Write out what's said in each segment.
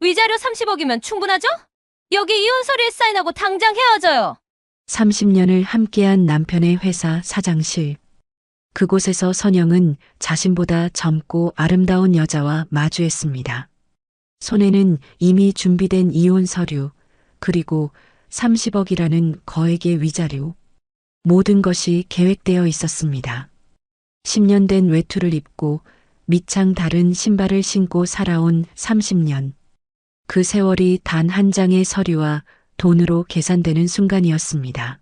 위자료 30억이면 충분하죠? 여기 이혼 서류에 사인하고 당장 헤어져요. 30년을 함께한 남편의 회사 사장실. 그곳에서 선영은 자신보다 젊고 아름다운 여자와 마주했습니다. 손에는 이미 준비된 이혼 서류, 그리고 30억이라는 거액의 위자료. 모든 것이 계획되어 있었습니다. 10년 된 외투를 입고 밑창 다른 신발을 신고 살아온 30년. 그 세월이 단 한 장의 서류와 돈으로 계산되는 순간이었습니다.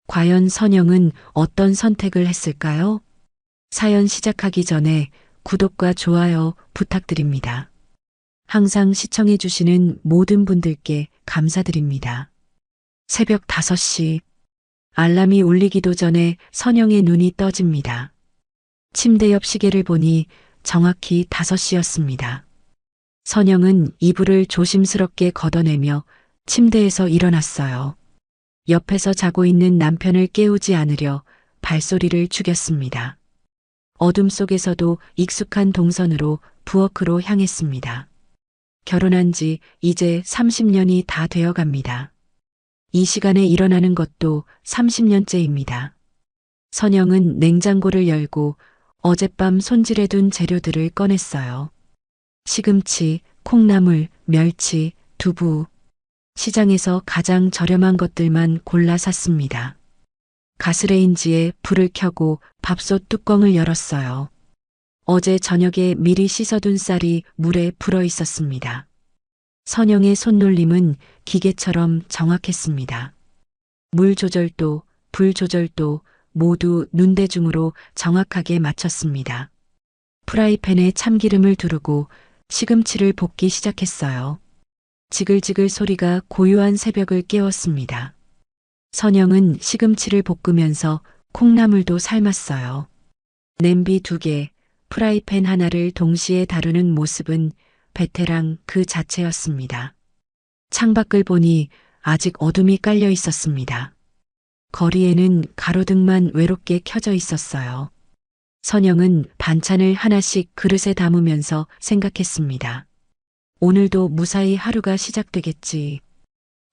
과연 선영은 어떤 선택을 했을까요? 사연 시작하기 전에 구독과 좋아요 부탁드립니다. 항상 시청해주시는 모든 분들께 감사드립니다. 새벽 5시, 알람이 울리기도 전에 선영의 눈이 떠집니다. 침대 옆 시계를 보니 정확히 5시였습니다. 선영은 이불을 조심스럽게 걷어내며 침대에서 일어났어요. 옆에서 자고 있는 남편을 깨우지 않으려 발소리를 죽였습니다. 어둠 속에서도 익숙한 동선으로 부엌으로 향했습니다. 결혼한 지 이제 30년이 다 되어 갑니다. 이 시간에 일어나는 것도 30년째입니다. 선영은 냉장고를 열고 어젯밤 손질해둔 재료들을 꺼냈어요. 시금치, 콩나물, 멸치, 두부. 시장에서 가장 저렴한 것들만 골라 샀습니다. 가스레인지에 불을 켜고 밥솥 뚜껑을 열었어요. 어제 저녁에 미리 씻어둔 쌀이 물에 불어 있었습니다. 선영의 손놀림은 기계처럼 정확했습니다. 물 조절도, 불 조절도 모두 눈대중으로 정확하게 맞췄습니다. 프라이팬에 참기름을 두르고 시금치를 볶기 시작했어요. 지글지글 소리가 고요한 새벽을 깨웠습니다. 선영은 시금치를 볶으면서 콩나물도 삶았어요. 냄비 2개, 프라이팬 하나를 동시에 다루는 모습은 베테랑 그 자체였습니다. 창밖을 보니 아직 어둠이 깔려 있었습니다. 거리에는 가로등만 외롭게 켜져 있었어요. 선영은 반찬을 하나씩 그릇에 담으면서 생각했습니다. 오늘도 무사히 하루가 시작되겠지.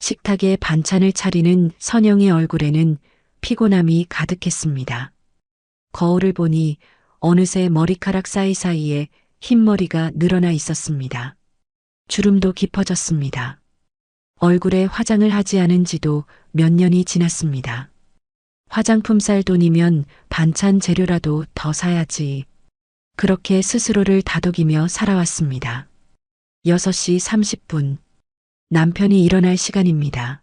식탁에 반찬을 차리는 선영의 얼굴에는 피곤함이 가득했습니다. 거울을 보니 어느새 머리카락 사이사이에 흰머리가 늘어나 있었습니다. 주름도 깊어졌습니다. 얼굴에 화장을 하지 않은 지도 몇 년이 지났습니다. 화장품 살 돈이면 반찬 재료라도 더 사야지. 그렇게 스스로를 다독이며 살아왔습니다. 6시 30분. 남편이 일어날 시간입니다.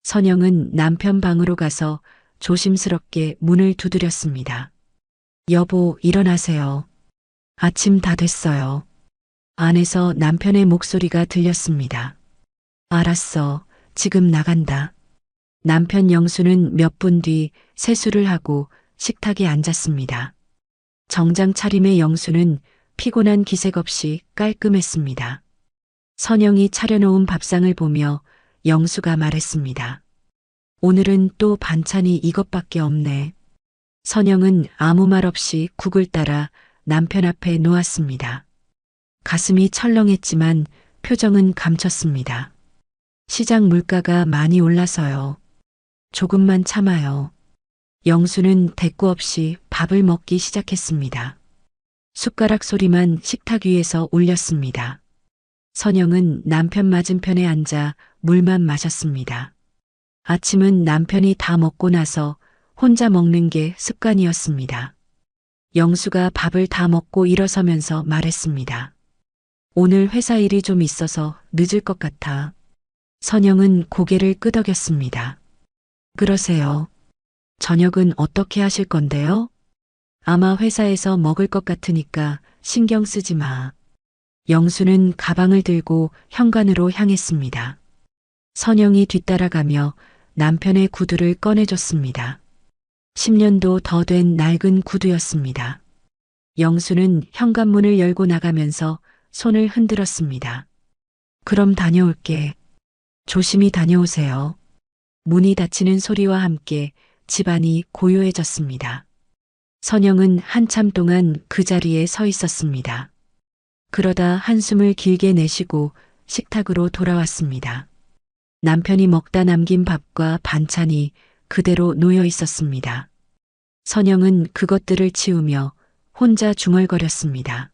선영은 남편 방으로 가서 조심스럽게 문을 두드렸습니다. 여보, 일어나세요. 아침 다 됐어요. 안에서 남편의 목소리가 들렸습니다. 알았어. 지금 나간다. 남편 영수는 몇 분 뒤 세수를 하고 식탁에 앉았습니다. 정장 차림의 영수는 피곤한 기색 없이 깔끔했습니다. 선영이 차려놓은 밥상을 보며 영수가 말했습니다. 오늘은 또 반찬이 이것밖에 없네. 선영은 아무 말 없이 국을 따라 남편 앞에 놓았습니다. 가슴이 철렁했지만 표정은 감췄습니다. 시장 물가가 많이 올라서요. 조금만 참아요. 영수는 대꾸 없이 밥을 먹기 시작했습니다. 숟가락 소리만 식탁 위에서 울렸습니다. 선영은 남편 맞은편에 앉아 물만 마셨습니다. 아침은 남편이 다 먹고 나서 혼자 먹는 게 습관이었습니다. 영수가 밥을 다 먹고 일어서면서 말했습니다. 오늘 회사 일이 좀 있어서 늦을 것 같아. 선영은 고개를 끄덕였습니다. 그러세요. 저녁은 어떻게 하실 건데요? 아마 회사에서 먹을 것 같으니까 신경 쓰지 마. 영수는 가방을 들고 현관으로 향했습니다. 선영이 뒤따라가며 남편의 구두를 꺼내줬습니다. 10년도 더 된 낡은 구두였습니다. 영수는 현관문을 열고 나가면서 손을 흔들었습니다. 그럼 다녀올게. 조심히 다녀오세요. 문이 닫히는 소리와 함께 집안이 고요해졌습니다. 선영은 한참 동안 그 자리에 서 있었습니다. 그러다 한숨을 길게 내쉬고 식탁으로 돌아왔습니다. 남편이 먹다 남긴 밥과 반찬이 그대로 놓여 있었습니다. 선영은 그것들을 치우며 혼자 중얼거렸습니다.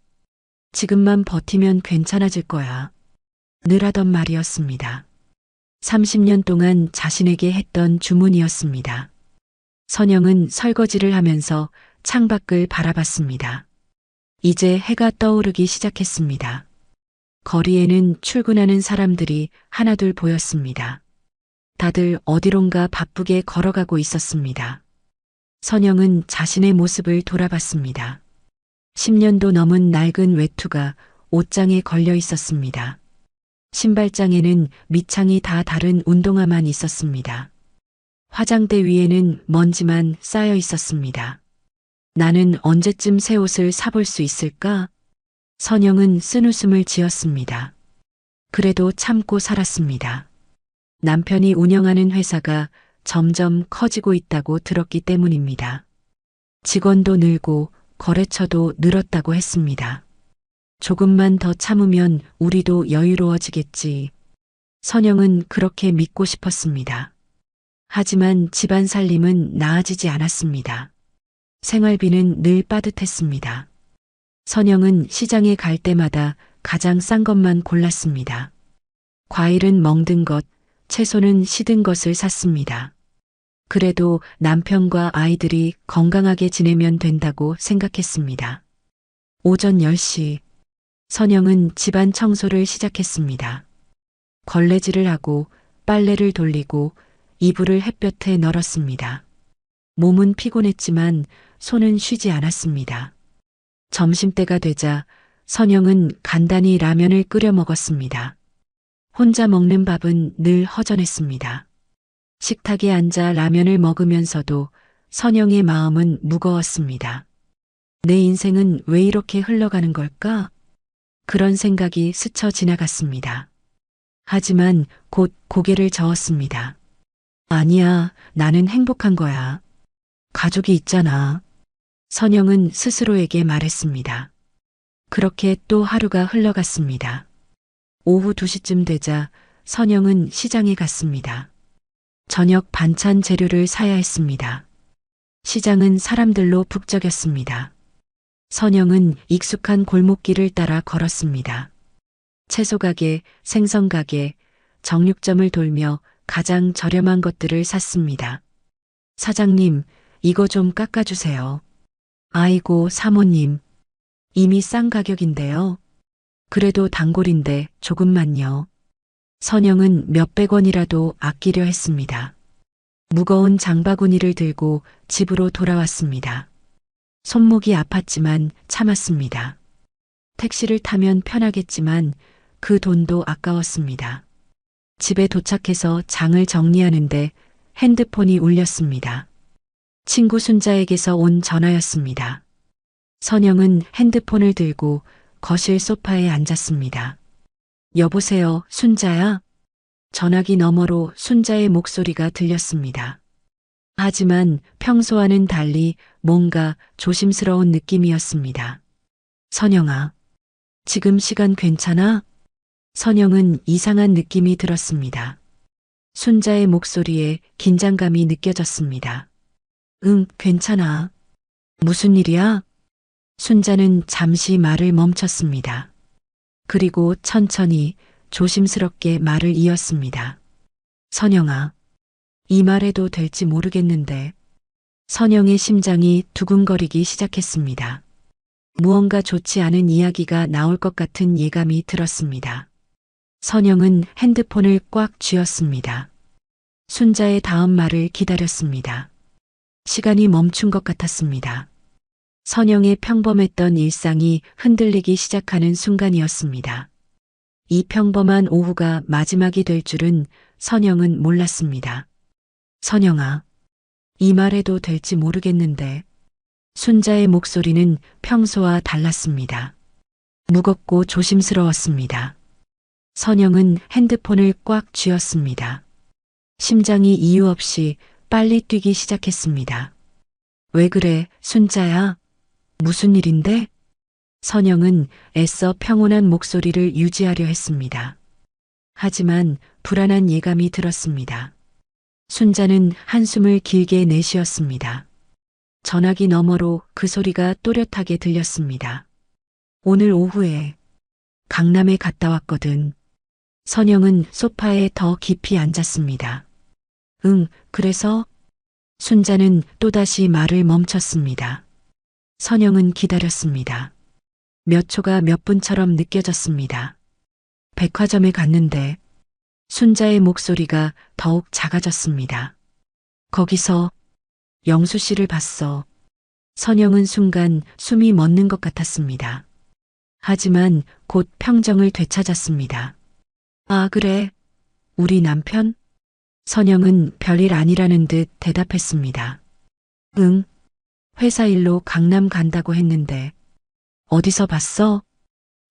지금만 버티면 괜찮아질 거야. 늘 하던 말이었습니다. 30년 동안 자신에게 했던 주문이었습니다. 선영은 설거지를 하면서 창밖을 바라봤습니다. 이제 해가 떠오르기 시작했습니다. 거리에는 출근하는 사람들이 하나둘 보였습니다. 다들 어디론가 바쁘게 걸어가고 있었습니다. 선영은 자신의 모습을 돌아봤습니다. 10년도 넘은 낡은 외투가 옷장에 걸려 있었습니다. 신발장에는 밑창이 다 다른 운동화만 있었습니다. 화장대 위에는 먼지만 쌓여 있었습니다. 나는 언제쯤 새 옷을 사볼 수 있을까? 선영은 쓴웃음을 지었습니다. 그래도 참고 살았습니다. 남편이 운영하는 회사가 점점 커지고 있다고 들었기 때문입니다. 직원도 늘고 거래처도 늘었다고 했습니다. 조금만 더 참으면 우리도 여유로워지겠지. 선영은 그렇게 믿고 싶었습니다. 하지만 집안 살림은 나아지지 않았습니다. 생활비는 늘 빠듯했습니다. 선영은 시장에 갈 때마다 가장 싼 것만 골랐습니다. 과일은 멍든 것, 채소는 시든 것을 샀습니다. 그래도 남편과 아이들이 건강하게 지내면 된다고 생각했습니다. 오전 10시, 선영은 집안 청소를 시작했습니다. 걸레질을 하고 빨래를 돌리고 이불을 햇볕에 널었습니다. 몸은 피곤했지만 손은 쉬지 않았습니다. 점심때가 되자 선영은 간단히 라면을 끓여 먹었습니다. 혼자 먹는 밥은 늘 허전했습니다. 식탁에 앉아 라면을 먹으면서도 선영의 마음은 무거웠습니다. 내 인생은 왜 이렇게 흘러가는 걸까? 그런 생각이 스쳐 지나갔습니다. 하지만 곧 고개를 저었습니다. 아니야, 나는 행복한 거야. 가족이 있잖아. 선영은 스스로에게 말했습니다. 그렇게 또 하루가 흘러갔습니다. 오후 2시쯤 되자 선영은 시장에 갔습니다. 저녁 반찬 재료를 사야 했습니다. 시장은 사람들로 북적였습니다. 선영은 익숙한 골목길을 따라 걸었습니다. 채소가게, 생선가게, 정육점을 돌며 가장 저렴한 것들을 샀습니다. 사장님, 이거 좀 깎아주세요. 아이고, 사모님. 이미 싼 가격인데요. 그래도 단골인데 조금만요. 선영은 몇백 원이라도 아끼려 했습니다. 무거운 장바구니를 들고 집으로 돌아왔습니다. 손목이 아팠지만 참았습니다. 택시를 타면 편하겠지만 그 돈도 아까웠습니다. 집에 도착해서 장을 정리하는데 핸드폰이 울렸습니다. 친구 순자에게서 온 전화였습니다. 선영은 핸드폰을 들고 거실 소파에 앉았습니다. 여보세요, 순자야? 전화기 너머로 순자의 목소리가 들렸습니다. 하지만 평소와는 달리 뭔가 조심스러운 느낌이었습니다. 선영아, 지금 시간 괜찮아? 선영은 이상한 느낌이 들었습니다. 순자의 목소리에 긴장감이 느껴졌습니다. 응, 괜찮아. 무슨 일이야? 순자는 잠시 말을 멈췄습니다. 그리고 천천히 조심스럽게 말을 이었습니다. 선영아, 이 말해도 될지 모르겠는데. 선영의 심장이 두근거리기 시작했습니다. 무언가 좋지 않은 이야기가 나올 것 같은 예감이 들었습니다. 선영은 핸드폰을 꽉 쥐었습니다. 순자의 다음 말을 기다렸습니다. 시간이 멈춘 것 같았습니다. 선영의 평범했던 일상이 흔들리기 시작하는 순간이었습니다. 이 평범한 오후가 마지막이 될 줄은 선영은 몰랐습니다. 선영아, 이 말해도 될지 모르겠는데. 순자의 목소리는 평소와 달랐습니다. 무겁고 조심스러웠습니다. 선영은 핸드폰을 꽉 쥐었습니다. 심장이 이유 없이 빨리 뛰기 시작했습니다. 왜 그래, 순자야? 무슨 일인데? 선영은 애써 평온한 목소리를 유지하려 했습니다. 하지만 불안한 예감이 들었습니다. 순자는 한숨을 길게 내쉬었습니다. 전화기 너머로 그 소리가 또렷하게 들렸습니다. 오늘 오후에 강남에 갔다 왔거든. 선영은 소파에 더 깊이 앉았습니다. 응, 그래서? 순자는 또다시 말을 멈췄습니다. 선영은 기다렸습니다. 몇 초가 몇 분처럼 느껴졌습니다. 백화점에 갔는데 순자의 목소리가 더욱 작아졌습니다. 거기서 영수 씨를 봤어. 선영은 순간 숨이 멎는 것 같았습니다. 하지만 곧 평정을 되찾았습니다. 아, 그래? 우리 남편? 선영은 별일 아니라는 듯 대답했습니다. 응, 회사 일로 강남 간다고 했는데 어디서 봤어?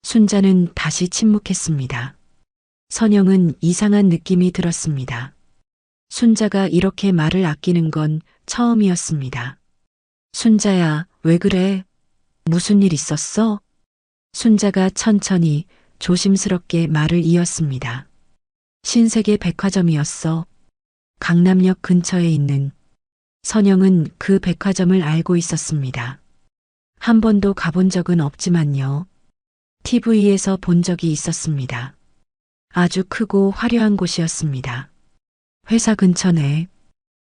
순자는 다시 침묵했습니다. 선영은 이상한 느낌이 들었습니다. 순자가 이렇게 말을 아끼는 건 처음이었습니다. 순자야, 왜 그래? 무슨 일 있었어? 순자가 천천히 조심스럽게 말을 이었습니다. 신세계 백화점이었어. 강남역 근처에 있는. 선영은 그 백화점을 알고 있었습니다. 한 번도 가본 적은 없지만요. TV에서 본 적이 있었습니다. 아주 크고 화려한 곳이었습니다. 회사 근처네.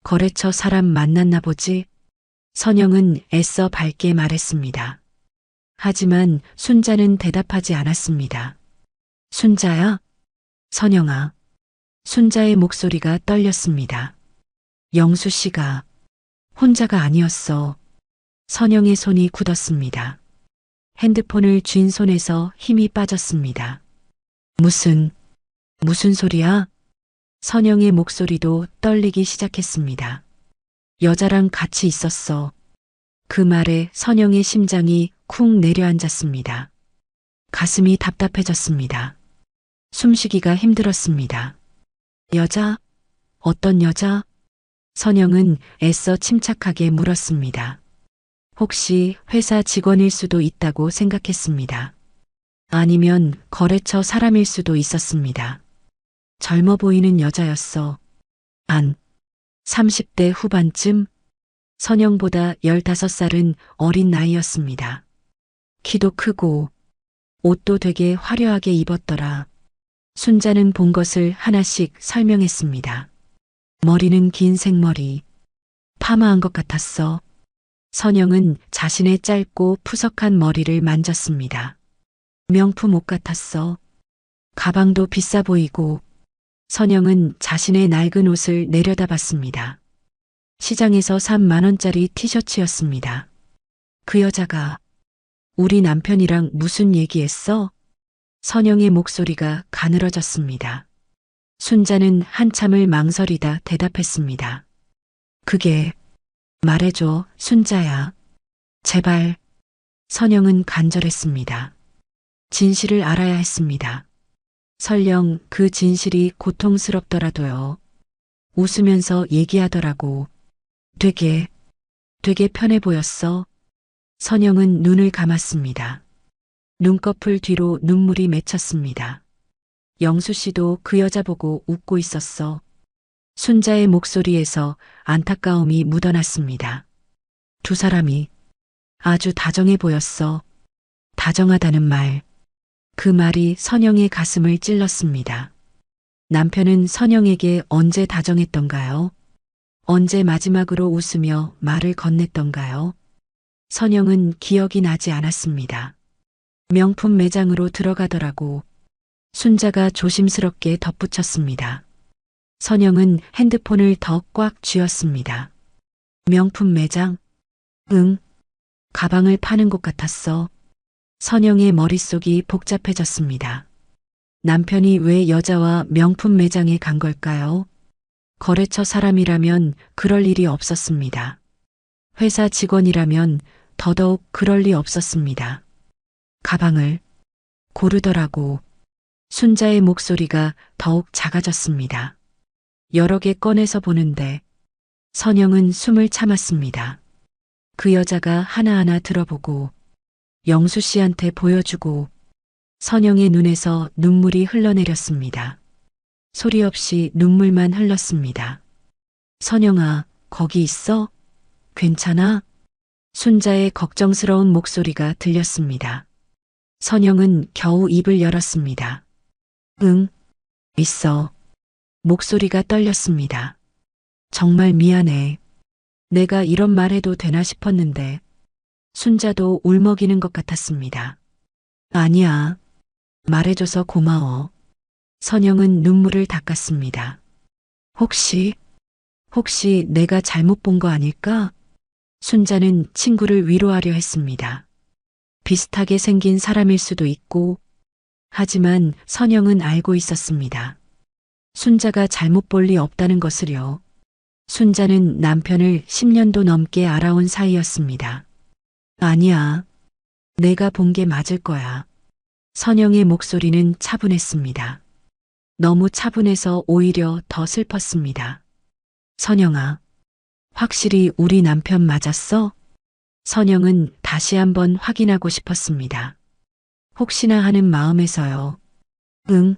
거래처 사람 만났나 보지? 선영은 애써 밝게 말했습니다. 하지만 순자는 대답하지 않았습니다. 순자야? 선영아. 순자의 목소리가 떨렸습니다. 영수 씨가 혼자가 아니었어. 선영의 손이 굳었습니다. 핸드폰을 쥔 손에서 힘이 빠졌습니다. 무슨 소리야? 선영의 목소리도 떨리기 시작했습니다. 여자랑 같이 있었어. 그 말에 선영의 심장이 쿵 내려앉았습니다. 가슴이 답답해졌습니다. 숨쉬기가 힘들었습니다. 여자? 어떤 여자? 선영은 애써 침착하게 물었습니다. 혹시 회사 직원일 수도 있다고 생각했습니다. 아니면 거래처 사람일 수도 있었습니다. 젊어 보이는 여자였어. 30대 후반쯤? 선영보다 15살은 어린 나이였습니다. 키도 크고 옷도 되게 화려하게 입었더라. 순자는 본 것을 하나씩 설명했습니다. 머리는 긴 생머리, 파마한 것 같았어. 선영은 자신의 짧고 푸석한 머리를 만졌습니다. 명품 옷 같았어. 가방도 비싸 보이고. 선영은 자신의 낡은 옷을 내려다봤습니다. 시장에서 산 10,000원짜리 티셔츠였습니다. 그 여자가 우리 남편이랑 무슨 얘기했어? 선영의 목소리가 가늘어졌습니다. 순자는 한참을 망설이다 대답했습니다. 그게 말해줘, 순자야. 제발. 선영은 간절했습니다. 진실을 알아야 했습니다. 설령 그 진실이 고통스럽더라도요. 웃으면서 얘기하더라고. 되게 편해 보였어. 선영은 눈을 감았습니다. 눈꺼풀 뒤로 눈물이 맺혔습니다. 영수 씨도 그 여자 보고 웃고 있었어. 순자의 목소리에서 안타까움이 묻어났습니다. 두 사람이 아주 다정해 보였어. 다정하다는 말. 그 말이 선영의 가슴을 찔렀습니다. 남편은 선영에게 언제 다정했던가요? 언제 마지막으로 웃으며 말을 건넸던가요? 선영은 기억이 나지 않았습니다. 명품 매장으로 들어가더라고. 순자가 조심스럽게 덧붙였습니다. 선영은 핸드폰을 더 꽉 쥐었습니다. 명품 매장? 응. 가방을 파는 곳 같았어. 선영의 머릿속이 복잡해졌습니다. 남편이 왜 여자와 명품 매장에 간 걸까요? 거래처 사람이라면 그럴 일이 없었습니다. 회사 직원이라면 더더욱 그럴 리 없었습니다. 가방을 고르더라고. 순자의 목소리가 더욱 작아졌습니다. 여러 개 꺼내서 보는데 선영은 숨을 참았습니다. 그 여자가 하나하나 들어보고 영수 씨한테 보여주고 선영의 눈에서 눈물이 흘러내렸습니다. 소리 없이 눈물만 흘렀습니다. 선영아, 거기 있어? 괜찮아? 순자의 걱정스러운 목소리가 들렸습니다. 선영은 겨우 입을 열었습니다. 응, 있어. 목소리가 떨렸습니다. 정말 미안해. 내가 이런 말 해도 되나 싶었는데. 순자도 울먹이는 것 같았습니다. 아니야. 말해줘서 고마워. 선영은 눈물을 닦았습니다. 혹시 내가 잘못 본 거 아닐까? 순자는 친구를 위로하려 했습니다. 비슷하게 생긴 사람일 수도 있고, 하지만 선영은 알고 있었습니다. 순자가 잘못 볼 리 없다는 것을요. 순자는 남편을 10년도 넘게 알아온 사이였습니다. 아니야. 내가 본 게 맞을 거야. 선영의 목소리는 차분했습니다. 너무 차분해서 오히려 더 슬펐습니다. 선영아, 확실히 우리 남편 맞았어? 선영은 다시 한번 확인하고 싶었습니다. 혹시나 하는 마음에서요. 응,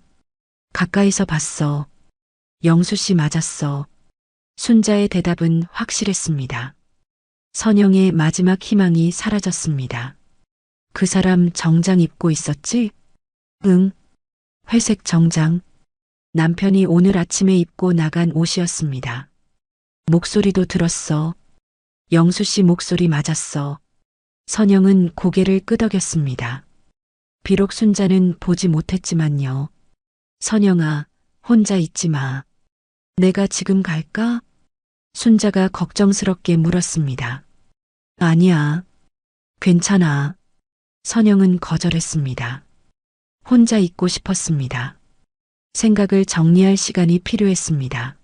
가까이서 봤어. 영수 씨 맞았어. 순자의 대답은 확실했습니다. 선영의 마지막 희망이 사라졌습니다. 그 사람 정장 입고 있었지? 응, 회색 정장. 남편이 오늘 아침에 입고 나간 옷이었습니다. 목소리도 들었어. 영수 씨 목소리 맞았어. 선영은 고개를 끄덕였습니다. 비록 순자는 보지 못했지만요. 선영아, 혼자 있지 마. 내가 지금 갈까? 순자가 걱정스럽게 물었습니다. 아니야. 괜찮아. 선영은 거절했습니다. 혼자 있고 싶었습니다. 생각을 정리할 시간이 필요했습니다.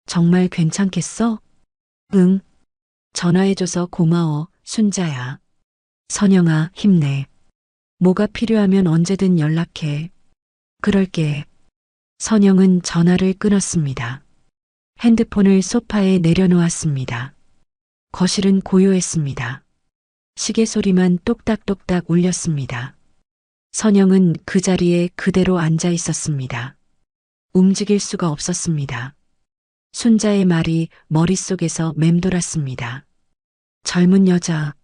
정말 괜찮겠어? 응. 전화해줘서 고마워, 순자야. 선영아, 힘내. 뭐가 필요하면 언제든 연락해. 그럴게. 선영은 전화를 끊었습니다. 핸드폰을 소파에 내려놓았습니다. 거실은 고요했습니다. 시계 소리만 똑딱똑딱 울렸습니다. 선영은 그 자리에 그대로 앉아 있었습니다. 움직일 수가 없었습니다. 순자의 말이 머릿속에서 맴돌았습니다. 젊은 여자,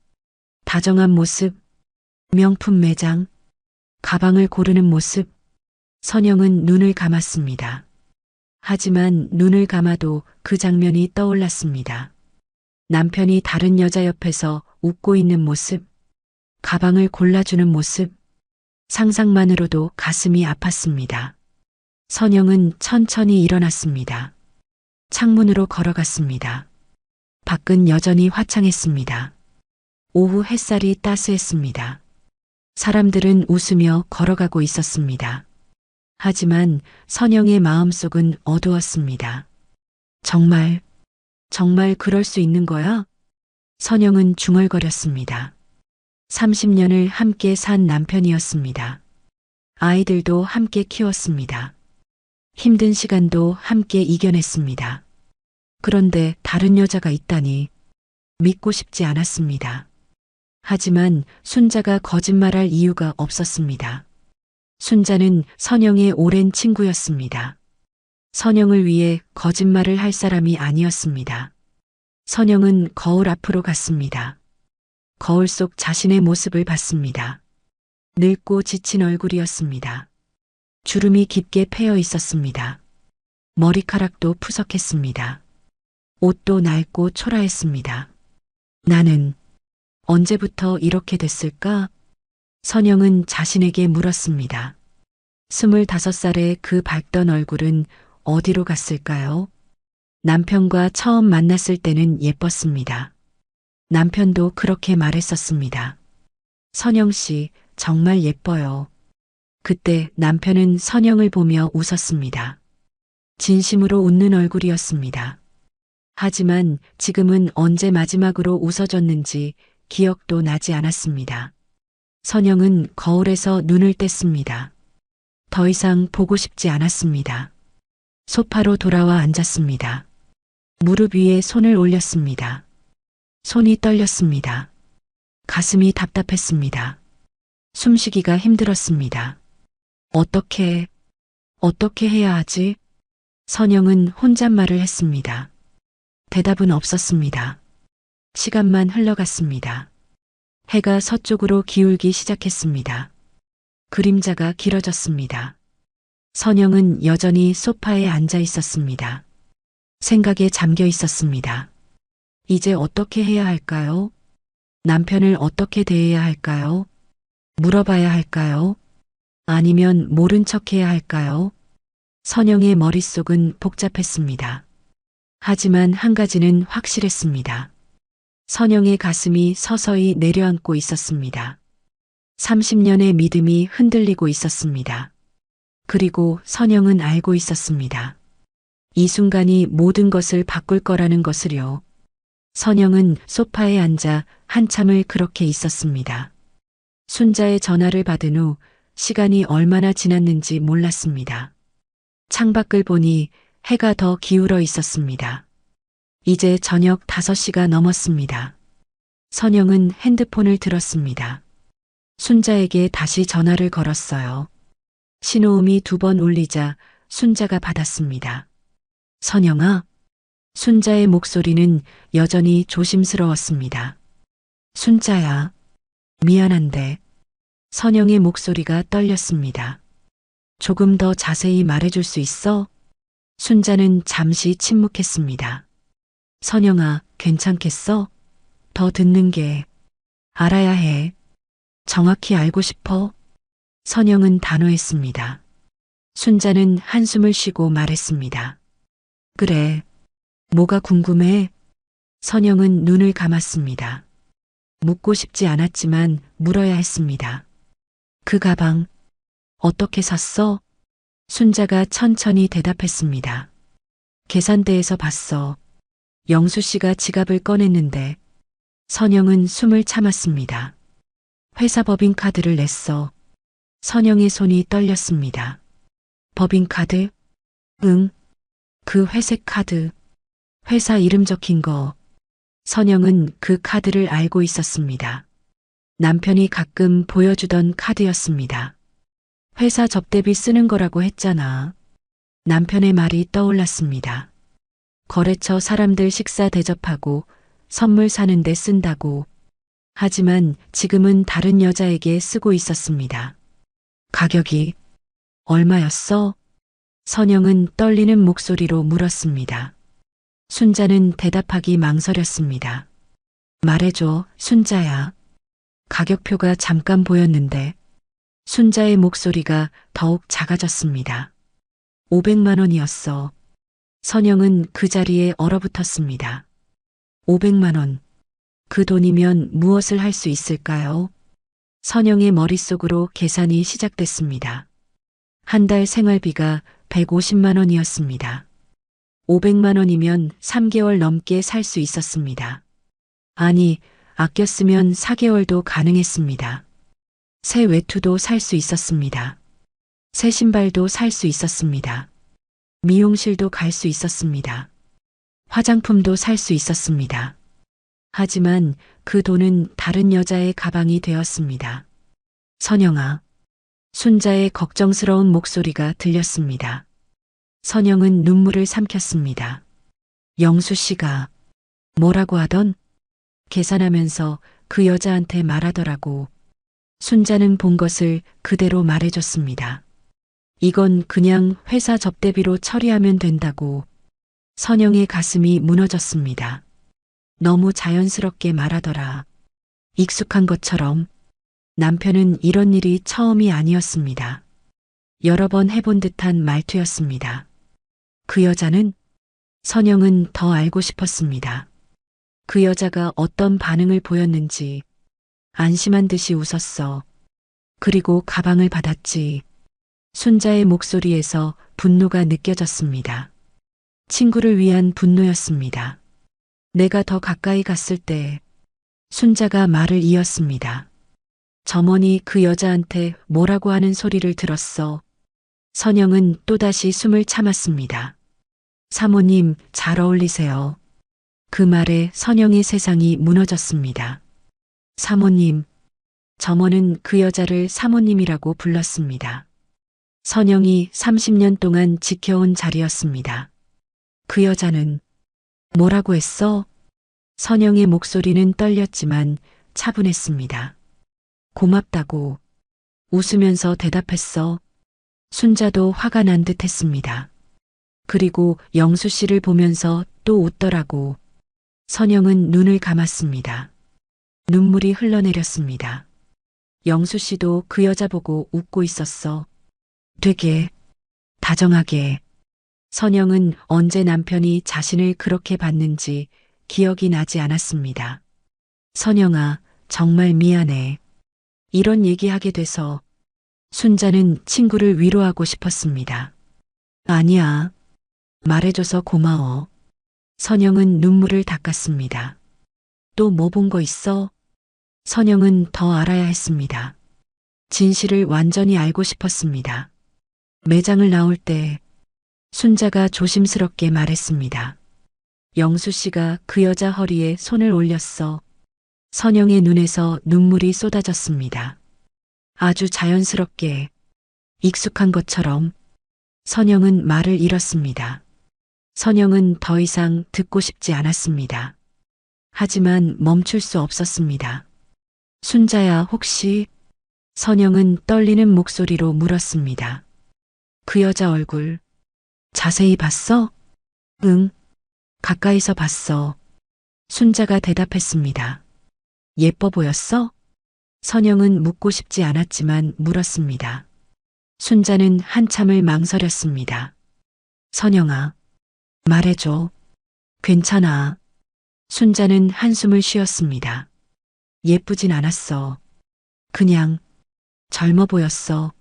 다정한 모습, 명품 매장, 가방을 고르는 모습. 선영은 눈을 감았습니다. 하지만 눈을 감아도 그 장면이 떠올랐습니다. 남편이 다른 여자 옆에서 웃고 있는 모습, 가방을 골라주는 모습, 상상만으로도 가슴이 아팠습니다. 선영은 천천히 일어났습니다. 창문으로 걸어갔습니다. 밖은 여전히 화창했습니다. 오후 햇살이 따스했습니다. 사람들은 웃으며 걸어가고 있었습니다. 하지만 선영의 마음속은 어두웠습니다. 정말 그럴 수 있는 거야? 선영은 중얼거렸습니다. 30년을 함께 산 남편이었습니다. 아이들도 함께 키웠습니다. 힘든 시간도 함께 이겨냈습니다. 그런데 다른 여자가 있다니 믿고 싶지 않았습니다. 하지만 순자가 거짓말할 이유가 없었습니다. 순자는 선영의 오랜 친구였습니다. 선영을 위해 거짓말을 할 사람이 아니었습니다. 선영은 거울 앞으로 갔습니다. 거울 속 자신의 모습을 봤습니다. 늙고 지친 얼굴이었습니다. 주름이 깊게 패여 있었습니다. 머리카락도 푸석했습니다. 옷도 낡고 초라했습니다. 나는 언제부터 이렇게 됐을까? 선영은 자신에게 물었습니다. 25살의 그 밝던 얼굴은 어디로 갔을까요? 남편과 처음 만났을 때는 예뻤습니다. 남편도 그렇게 말했었습니다. 선영 씨, 정말 예뻐요. 그때 남편은 선영을 보며 웃었습니다. 진심으로 웃는 얼굴이었습니다. 하지만 지금은 언제 마지막으로 웃어줬는지 기억도 나지 않았습니다. 선영은 거울에서 눈을 뗐습니다. 더 이상 보고 싶지 않았습니다. 소파로 돌아와 앉았습니다. 무릎 위에 손을 올렸습니다. 손이 떨렸습니다. 가슴이 답답했습니다. 숨쉬기가 힘들었습니다. 어떻게 해야 하지? 선영은 혼잣말을 했습니다. 대답은 없었습니다. 시간만 흘러갔습니다. 해가 서쪽으로 기울기 시작했습니다. 그림자가 길어졌습니다. 선영은 여전히 소파에 앉아 있었습니다. 생각에 잠겨 있었습니다. 이제 어떻게 해야 할까요? 남편을 어떻게 대해야 할까요? 물어봐야 할까요? 아니면 모른 척 해야 할까요? 선영의 머릿속은 복잡했습니다. 하지만 한 가지는 확실했습니다. 선영의 가슴이 서서히 내려앉고 있었습니다. 30년의 믿음이 흔들리고 있었습니다. 그리고 선영은 알고 있었습니다. 이 순간이 모든 것을 바꿀 거라는 것을요. 선영은 소파에 앉아 한참을 그렇게 있었습니다. 순자의 전화를 받은 후 시간이 얼마나 지났는지 몰랐습니다. 창밖을 보니 해가 더 기울어 있었습니다. 이제 저녁 5시가 넘었습니다. 선영은 핸드폰을 들었습니다. 순자에게 다시 전화를 걸었어요. 신호음이 2번 울리자 순자가 받았습니다. 선영아. 순자의 목소리는 여전히 조심스러웠습니다. 순자야. 미안한데. 선영의 목소리가 떨렸습니다. 조금 더 자세히 말해줄 수 있어? 순자는 잠시 침묵했습니다. 선영아, 괜찮겠어? 더 듣는 게 알아야 해. 정확히 알고 싶어? 선영은 단호했습니다. 순자는 한숨을 쉬고 말했습니다. 그래. 뭐가 궁금해? 선영은 눈을 감았습니다. 묻고 싶지 않았지만 물어야 했습니다. 그 가방 어떻게 샀어? 순자가 천천히 대답했습니다. 계산대에서 봤어. 영수 씨가 지갑을 꺼냈는데. 선영은 숨을 참았습니다. 회사 법인카드를 냈어. 선영의 손이 떨렸습니다. 법인카드? 응. 그 회색 카드. 회사 이름 적힌 거. 선영은 그 카드를 알고 있었습니다. 남편이 가끔 보여주던 카드였습니다. 회사 접대비 쓰는 거라고 했잖아. 남편의 말이 떠올랐습니다. 거래처 사람들 식사 대접하고 선물 사는데 쓴다고. 하지만 지금은 다른 여자에게 쓰고 있었습니다. 가격이 얼마였어? 선영은 떨리는 목소리로 물었습니다. 순자는 대답하기 망설였습니다. 말해줘, 순자야. 가격표가 잠깐 보였는데. 순자의 목소리가 더욱 작아졌습니다. 500만 원이었어. 선영은 그 자리에 얼어붙었습니다. 500만 원. 그 돈이면 무엇을 할 수 있을까요? 선영의 머릿속으로 계산이 시작됐습니다. 한 달 생활비가 150만 원이었습니다. 500만 원이면 3개월 넘게 살 수 있었습니다. 아니, 아껴 쓰면 4개월도 가능했습니다. 새 외투도 살 수 있었습니다. 새 신발도 살 수 있었습니다. 미용실도 갈 수 있었습니다. 화장품도 살 수 있었습니다. 하지만 그 돈은 다른 여자의 가방이 되었습니다. 선영아. 순자의 걱정스러운 목소리가 들렸습니다. 선영은 눈물을 삼켰습니다. 영수 씨가 뭐라고 하던? 계산하면서 그 여자한테 말하더라고. 순자는 본 것을 그대로 말해줬습니다. 이건 그냥 회사 접대비로 처리하면 된다고. 선영의 가슴이 무너졌습니다. 너무 자연스럽게 말하더라. 익숙한 것처럼. 남편은 이런 일이 처음이 아니었습니다. 여러 번 해본 듯한 말투였습니다. 그 여자는? 선영은 더 알고 싶었습니다. 그 여자가 어떤 반응을 보였는지. 안심한 듯이 웃었어. 그리고 가방을 받았지. 순자의 목소리에서 분노가 느껴졌습니다. 친구를 위한 분노였습니다. 내가 더 가까이 갔을 때. 순자가 말을 이었습니다. 점원이 그 여자한테 뭐라고 하는 소리를 들었어. 선영은 또다시 숨을 참았습니다. 사모님, 잘 어울리세요. 그 말에 선영의 세상이 무너졌습니다. 사모님. 점원은 그 여자를 사모님이라고 불렀습니다. 선영이 30년 동안 지켜온 자리였습니다. 그 여자는 뭐라고 했어? 선영의 목소리는 떨렸지만 차분했습니다. 고맙다고 웃으면서 대답했어. 순자도 화가 난 듯 했습니다. 그리고 영수 씨를 보면서 또 웃더라고. 선영은 눈을 감았습니다. 눈물이 흘러내렸습니다. 영수 씨도 그 여자 보고 웃고 있었어. 되게 다정하게. 선영은 언제 남편이 자신을 그렇게 봤는지 기억이 나지 않았습니다. 선영아, 정말 미안해. 이런 얘기하게 돼서 순자는 친구를 위로하고 싶었습니다. 아니야. 말해줘서 고마워. 선영은 눈물을 닦았습니다. 또 뭐 본 거 있어? 선영은 더 알아야 했습니다. 진실을 완전히 알고 싶었습니다. 매장을 나올 때 순자가 조심스럽게 말했습니다. 영수 씨가 그 여자 허리에 손을 올렸어. 선영의 눈에서 눈물이 쏟아졌습니다. 아주 자연스럽게, 익숙한 것처럼. 선영은 말을 잃었습니다. 선영은 더 이상 듣고 싶지 않았습니다. 하지만 멈출 수 없었습니다. 순자야, 혹시? 선영은 떨리는 목소리로 물었습니다. 그 여자 얼굴 자세히 봤어? 응, 가까이서 봤어. 순자가 대답했습니다. 예뻐 보였어? 선영은 묻고 싶지 않았지만 물었습니다. 순자는 한참을 망설였습니다. 선영아, 말해줘. 괜찮아. 순자는 한숨을 쉬었습니다. 예쁘진 않았어. 그냥 젊어 보였어.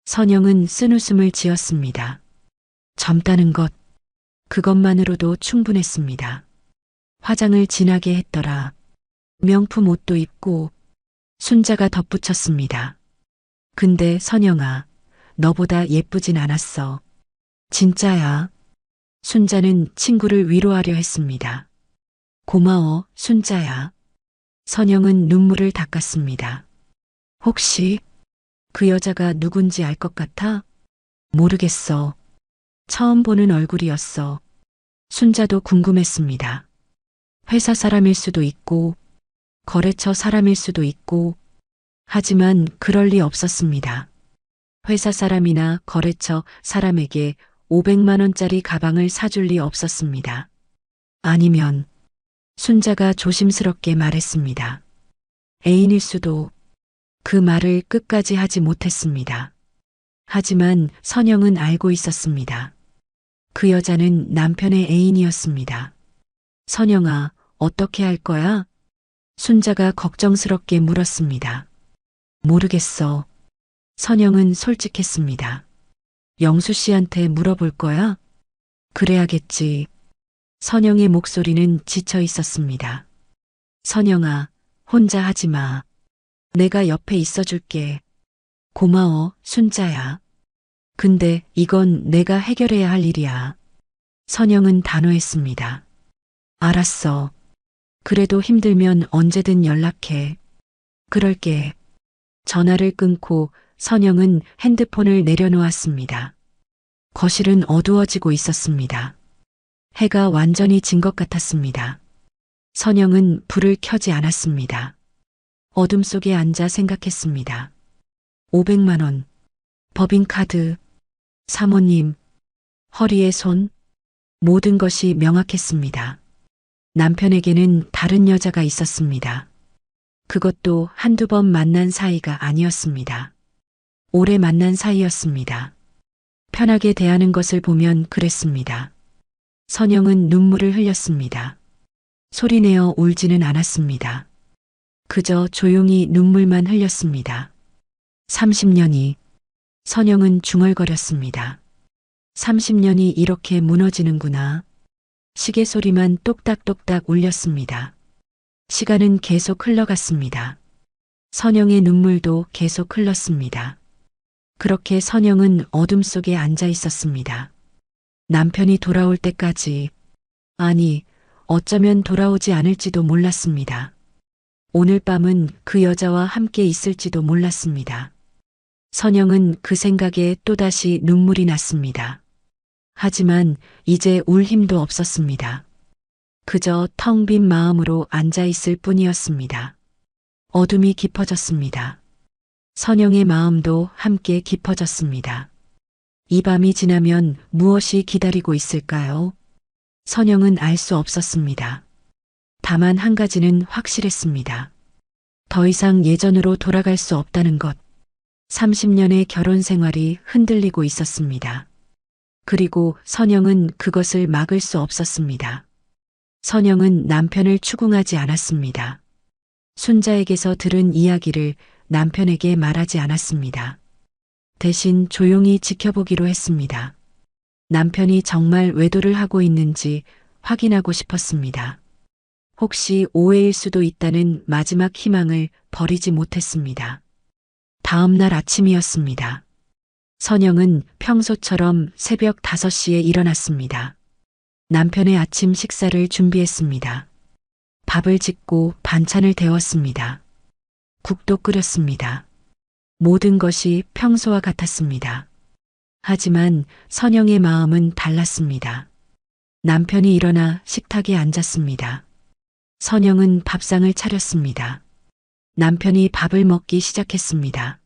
선영은 쓴웃음을 지었습니다. 젊다는 것, 그것만으로도 충분했습니다. 화장을 진하게 했더라. 명품 옷도 입고. 순자가 덧붙였습니다. 근데 선영아, 너보다 예쁘진 않았어. 진짜야. 순자는 친구를 위로하려 했습니다. 고마워, 순자야. 선영은 눈물을 닦았습니다. 혹시 그 여자가 누군지 알 것 같아? 모르겠어. 처음 보는 얼굴이었어. 순자도 궁금했습니다. 회사 사람일 수도 있고, 거래처 사람일 수도 있고, 하지만 그럴 리 없었습니다. 회사 사람이나 거래처 사람에게 500만 원짜리 가방을 사줄 리 없었습니다. 아니면 순자가 조심스럽게 말했습니다. 애인일 수도. 그 말을 끝까지 하지 못했습니다. 하지만 선영은 알고 있었습니다. 그 여자는 남편의 애인이었습니다. 선영아, 어떻게 할 거야? 순자가 걱정스럽게 물었습니다. 모르겠어. 선영은 솔직했습니다. 영수 씨한테 물어볼 거야? 그래야겠지. 선영의 목소리는 지쳐 있었습니다. 선영아, 혼자 하지 마. 내가 옆에 있어 줄게. 고마워, 순자야. 근데 이건 내가 해결해야 할 일이야. 선영은 단호했습니다. 알았어. 그래도 힘들면 언제든 연락해. 그럴게. 전화를 끊고 선영은 핸드폰을 내려놓았습니다. 거실은 어두워지고 있었습니다. 해가 완전히 진 것 같았습니다. 선영은 불을 켜지 않았습니다. 어둠 속에 앉아 생각했습니다. 500만 원, 법인카드, 사모님, 허리에 손, 모든 것이 명확했습니다. 남편에게는 다른 여자가 있었습니다. 그것도 한두 번 만난 사이가 아니었습니다. 오래 만난 사이였습니다. 편하게 대하는 것을 보면 그랬습니다. 선영은 눈물을 흘렸습니다. 소리내어 울지는 않았습니다. 그저 조용히 눈물만 흘렸습니다. 30년이. 선영은 중얼거렸습니다. 30년이 이렇게 무너지는구나. 시계 소리만 똑딱똑딱 울렸습니다. 시간은 계속 흘러갔습니다. 선영의 눈물도 계속 흘렀습니다. 그렇게 선영은 어둠 속에 앉아 있었습니다. 남편이 돌아올 때까지, 아니, 어쩌면 돌아오지 않을지도 몰랐습니다. 오늘 밤은 그 여자와 함께 있을지도 몰랐습니다. 선영은 그 생각에 또다시 눈물이 났습니다. 하지만 이제 울 힘도 없었습니다. 그저 텅 빈 마음으로 앉아 있을 뿐이었습니다. 어둠이 깊어졌습니다. 선영의 마음도 함께 깊어졌습니다. 이 밤이 지나면 무엇이 기다리고 있을까요? 선영은 알 수 없었습니다. 다만 한 가지는 확실했습니다. 더 이상 예전으로 돌아갈 수 없다는 것. 30년의 결혼 생활이 흔들리고 있었습니다. 그리고 선영은 그것을 막을 수 없었습니다. 선영은 남편을 추궁하지 않았습니다. 순자에게서 들은 이야기를 남편에게 말하지 않았습니다. 대신 조용히 지켜보기로 했습니다. 남편이 정말 외도를 하고 있는지 확인하고 싶었습니다. 혹시 오해일 수도 있다는 마지막 희망을 버리지 못했습니다. 다음 날 아침이었습니다. 선영은 평소처럼 새벽 5시에 일어났습니다. 남편의 아침 식사를 준비했습니다. 밥을 짓고 반찬을 데웠습니다. 국도 끓였습니다. 모든 것이 평소와 같았습니다. 하지만 선영의 마음은 달랐습니다. 남편이 일어나 식탁에 앉았습니다. 선영은 밥상을 차렸습니다. 남편이 밥을 먹기 시작했습니다.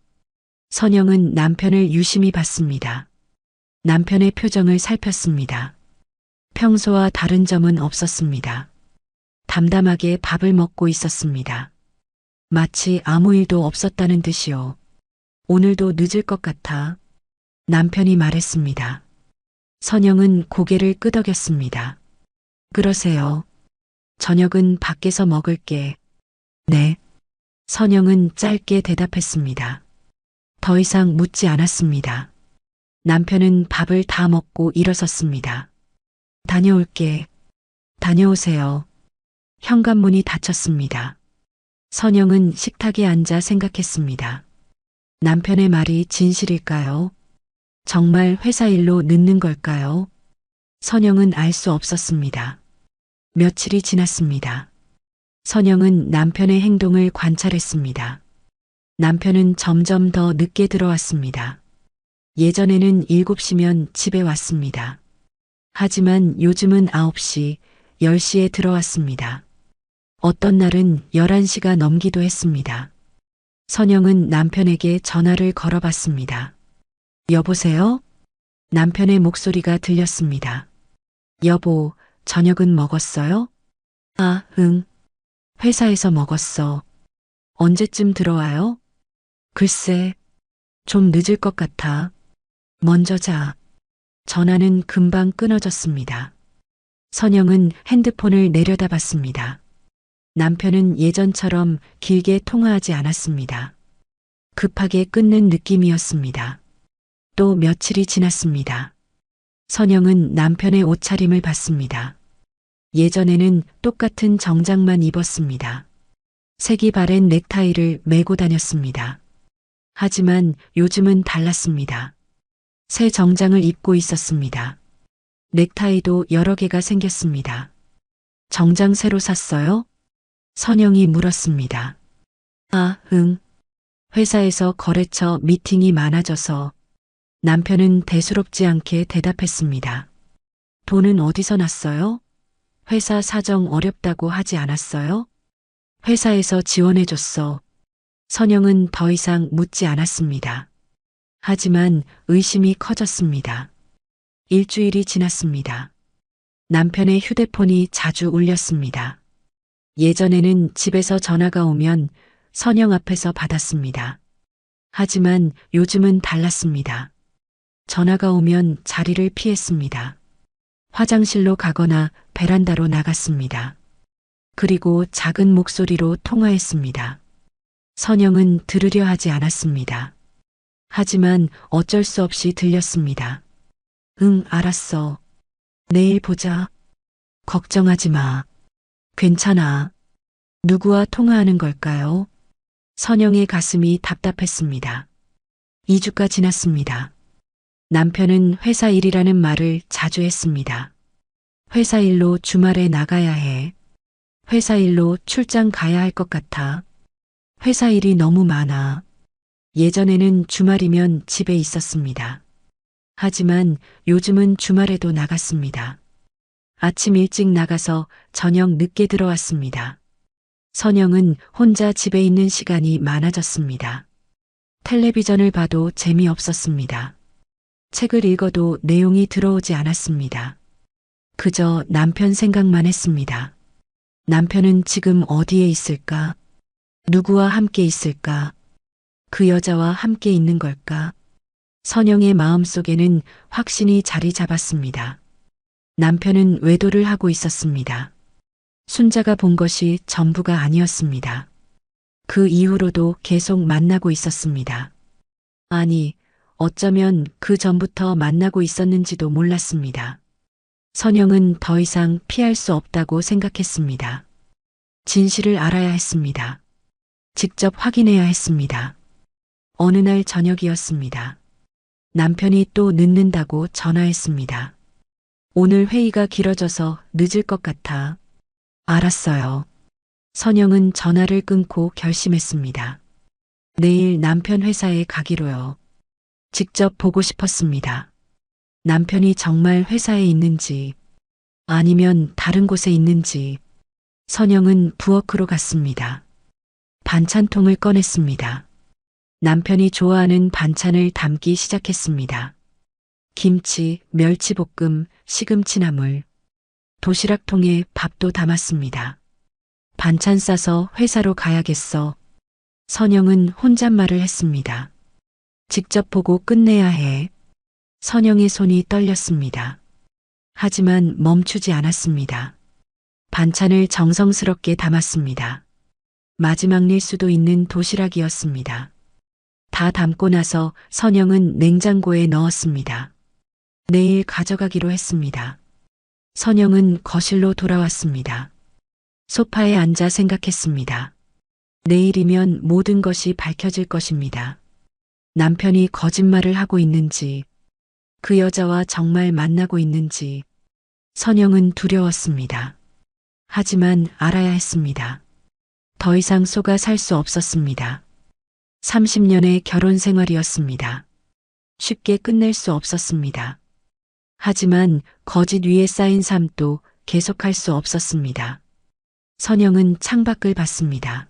선영은 남편을 유심히 봤습니다. 남편의 표정을 살폈습니다. 평소와 다른 점은 없었습니다. 담담하게 밥을 먹고 있었습니다. 마치 아무 일도 없었다는 듯이요. 오늘도 늦을 것 같아. 남편이 말했습니다. 선영은 고개를 끄덕였습니다. 그러세요. 저녁은 밖에서 먹을게. 네. 선영은 짧게 대답했습니다. 더 이상 묻지 않았습니다. 남편은 밥을 다 먹고 일어섰습니다. 다녀올게. 다녀오세요. 현관문이 닫혔습니다. 선영은 식탁에 앉아 생각했습니다. 남편의 말이 진실일까요? 정말 회사 일로 늦는 걸까요? 선영은 알 수 없었습니다. 며칠이 지났습니다. 선영은 남편의 행동을 관찰했습니다. 남편은 점점 더 늦게 들어왔습니다. 예전에는 7시면 집에 왔습니다. 하지만 요즘은 9시, 10시에 들어왔습니다. 어떤 날은 11시가 넘기도 했습니다. 선영은 남편에게 전화를 걸어봤습니다. 여보세요? 남편의 목소리가 들렸습니다. 여보, 저녁은 먹었어요? 아, 응. 회사에서 먹었어. 언제쯤 들어와요? 글쎄, 좀 늦을 것 같아. 먼저 자. 전화는 금방 끊어졌습니다. 선영은 핸드폰을 내려다봤습니다. 남편은 예전처럼 길게 통화하지 않았습니다. 급하게 끊는 느낌이었습니다. 또 며칠이 지났습니다. 선영은 남편의 옷차림을 봤습니다. 예전에는 똑같은 정장만 입었습니다. 색이 바랜 넥타이를 메고 다녔습니다. 하지만 요즘은 달랐습니다. 새 정장을 입고 있었습니다. 넥타이도 여러 개가 생겼습니다. 정장 새로 샀어요? 선영이 물었습니다. 아, 응. 회사에서 거래처 미팅이 많아져서 남편은 대수롭지 않게 대답했습니다. 돈은 어디서 났어요? 회사 사정 어렵다고 하지 않았어요? 회사에서 지원해줬어. 선영은 더 이상 묻지 않았습니다. 하지만 의심이 커졌습니다. 일주일이 지났습니다. 남편의 휴대폰이 자주 울렸습니다. 예전에는 집에서 전화가 오면 선영 앞에서 받았습니다. 하지만 요즘은 달랐습니다. 전화가 오면 자리를 피했습니다. 화장실로 가거나 베란다로 나갔습니다. 그리고 작은 목소리로 통화했습니다. 선영은 들으려 하지 않았습니다. 하지만 어쩔 수 없이 들렸습니다. 응, 알았어. 내일 보자. 걱정하지 마. 괜찮아. 누구와 통화하는 걸까요? 선영의 가슴이 답답했습니다. 2주가 지났습니다. 남편은 회사 일이라는 말을 자주 했습니다. 회사 일로 주말에 나가야 해. 회사 일로 출장 가야 할 것 같아. 회사 일이 너무 많아. 예전에는 주말이면 집에 있었습니다. 하지만 요즘은 주말에도 나갔습니다. 아침 일찍 나가서 저녁 늦게 들어왔습니다. 선영은 혼자 집에 있는 시간이 많아졌습니다. 텔레비전을 봐도 재미없었습니다. 책을 읽어도 내용이 들어오지 않았습니다. 그저 남편 생각만 했습니다. 남편은 지금 어디에 있을까? 누구와 함께 있을까? 그 여자와 함께 있는 걸까? 선영의 마음속에는 확신이 자리 잡았습니다. 남편은 외도를 하고 있었습니다. 순자가 본 것이 전부가 아니었습니다. 그 이후로도 계속 만나고 있었습니다. 아니, 어쩌면 그 전부터 만나고 있었는지도 몰랐습니다. 선영은 더 이상 피할 수 없다고 생각했습니다. 진실을 알아야 했습니다. 직접 확인해야 했습니다. 어느 날 저녁이었습니다. 남편이 또 늦는다고 전화했습니다. 오늘 회의가 길어져서 늦을 것 같아. 알았어요. 선영은 전화를 끊고 결심했습니다. 내일 남편 회사에 가기로요. 직접 보고 싶었습니다. 남편이 정말 회사에 있는지 아니면 다른 곳에 있는지. 선영은 부엌으로 갔습니다. 반찬통을 꺼냈습니다. 남편이 좋아하는 반찬을 담기 시작했습니다. 김치, 멸치볶음, 시금치나물, 도시락통에 밥도 담았습니다. 반찬 싸서 회사로 가야겠어. 선영은 혼잣말을 했습니다. 직접 보고 끝내야 해. 선영의 손이 떨렸습니다. 하지만 멈추지 않았습니다. 반찬을 정성스럽게 담았습니다. 마지막 일 수도 있는 도시락이었습니다. 다 담고 나서 선영은 냉장고에 넣었습니다. 내일 가져가기로 했습니다. 선영은 거실로 돌아왔습니다. 소파에 앉아 생각했습니다. 내일이면 모든 것이 밝혀질 것입니다. 남편이 거짓말을 하고 있는지, 그 여자와 정말 만나고 있는지. 선영은 두려웠습니다. 하지만 알아야 했습니다. 더 이상 속아 살 수 없었습니다. 30년의 결혼 생활이었습니다. 쉽게 끝낼 수 없었습니다. 하지만 거짓 위에 쌓인 삶도 계속할 수 없었습니다. 선영은 창밖을 봤습니다.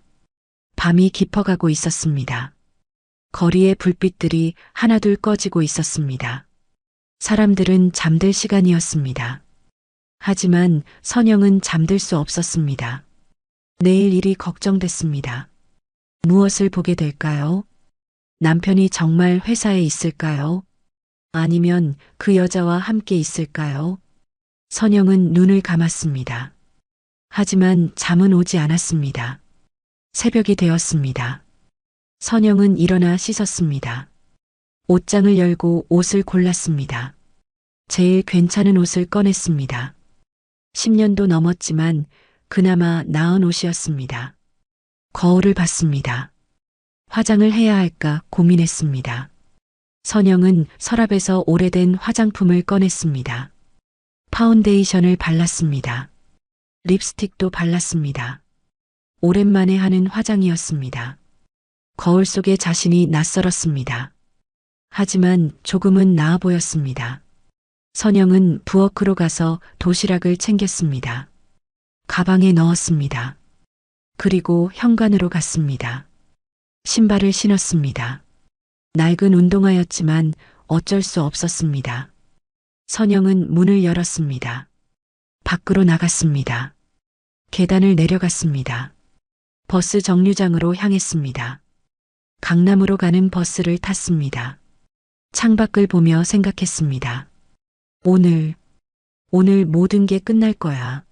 밤이 깊어가고 있었습니다. 거리의 불빛들이 하나둘 꺼지고 있었습니다. 사람들은 잠들 시간이었습니다. 하지만 선영은 잠들 수 없었습니다. 내일 일이 걱정됐습니다. 무엇을 보게 될까요? 남편이 정말 회사에 있을까요? 아니면 그 여자와 함께 있을까요? 선영은 눈을 감았습니다. 하지만 잠은 오지 않았습니다. 새벽이 되었습니다. 선영은 일어나 씻었습니다. 옷장을 열고 옷을 골랐습니다. 제일 괜찮은 옷을 꺼냈습니다. 10년도 넘었지만 그나마 나은 옷이었습니다. 거울을 봤습니다. 화장을 해야 할까 고민했습니다. 선영은 서랍에서 오래된 화장품을 꺼냈습니다. 파운데이션을 발랐습니다. 립스틱도 발랐습니다. 오랜만에 하는 화장이었습니다. 거울 속에 자신이 낯설었습니다. 하지만 조금은 나아 보였습니다. 선영은 부엌으로 가서 도시락을 챙겼습니다. 가방에 넣었습니다. 그리고 현관으로 갔습니다. 신발을 신었습니다. 낡은 운동화였지만 어쩔 수 없었습니다. 선영은 문을 열었습니다. 밖으로 나갔습니다. 계단을 내려갔습니다. 버스 정류장으로 향했습니다. 강남으로 가는 버스를 탔습니다. 창밖을 보며 생각했습니다. 오늘 모든 게 끝날 거야.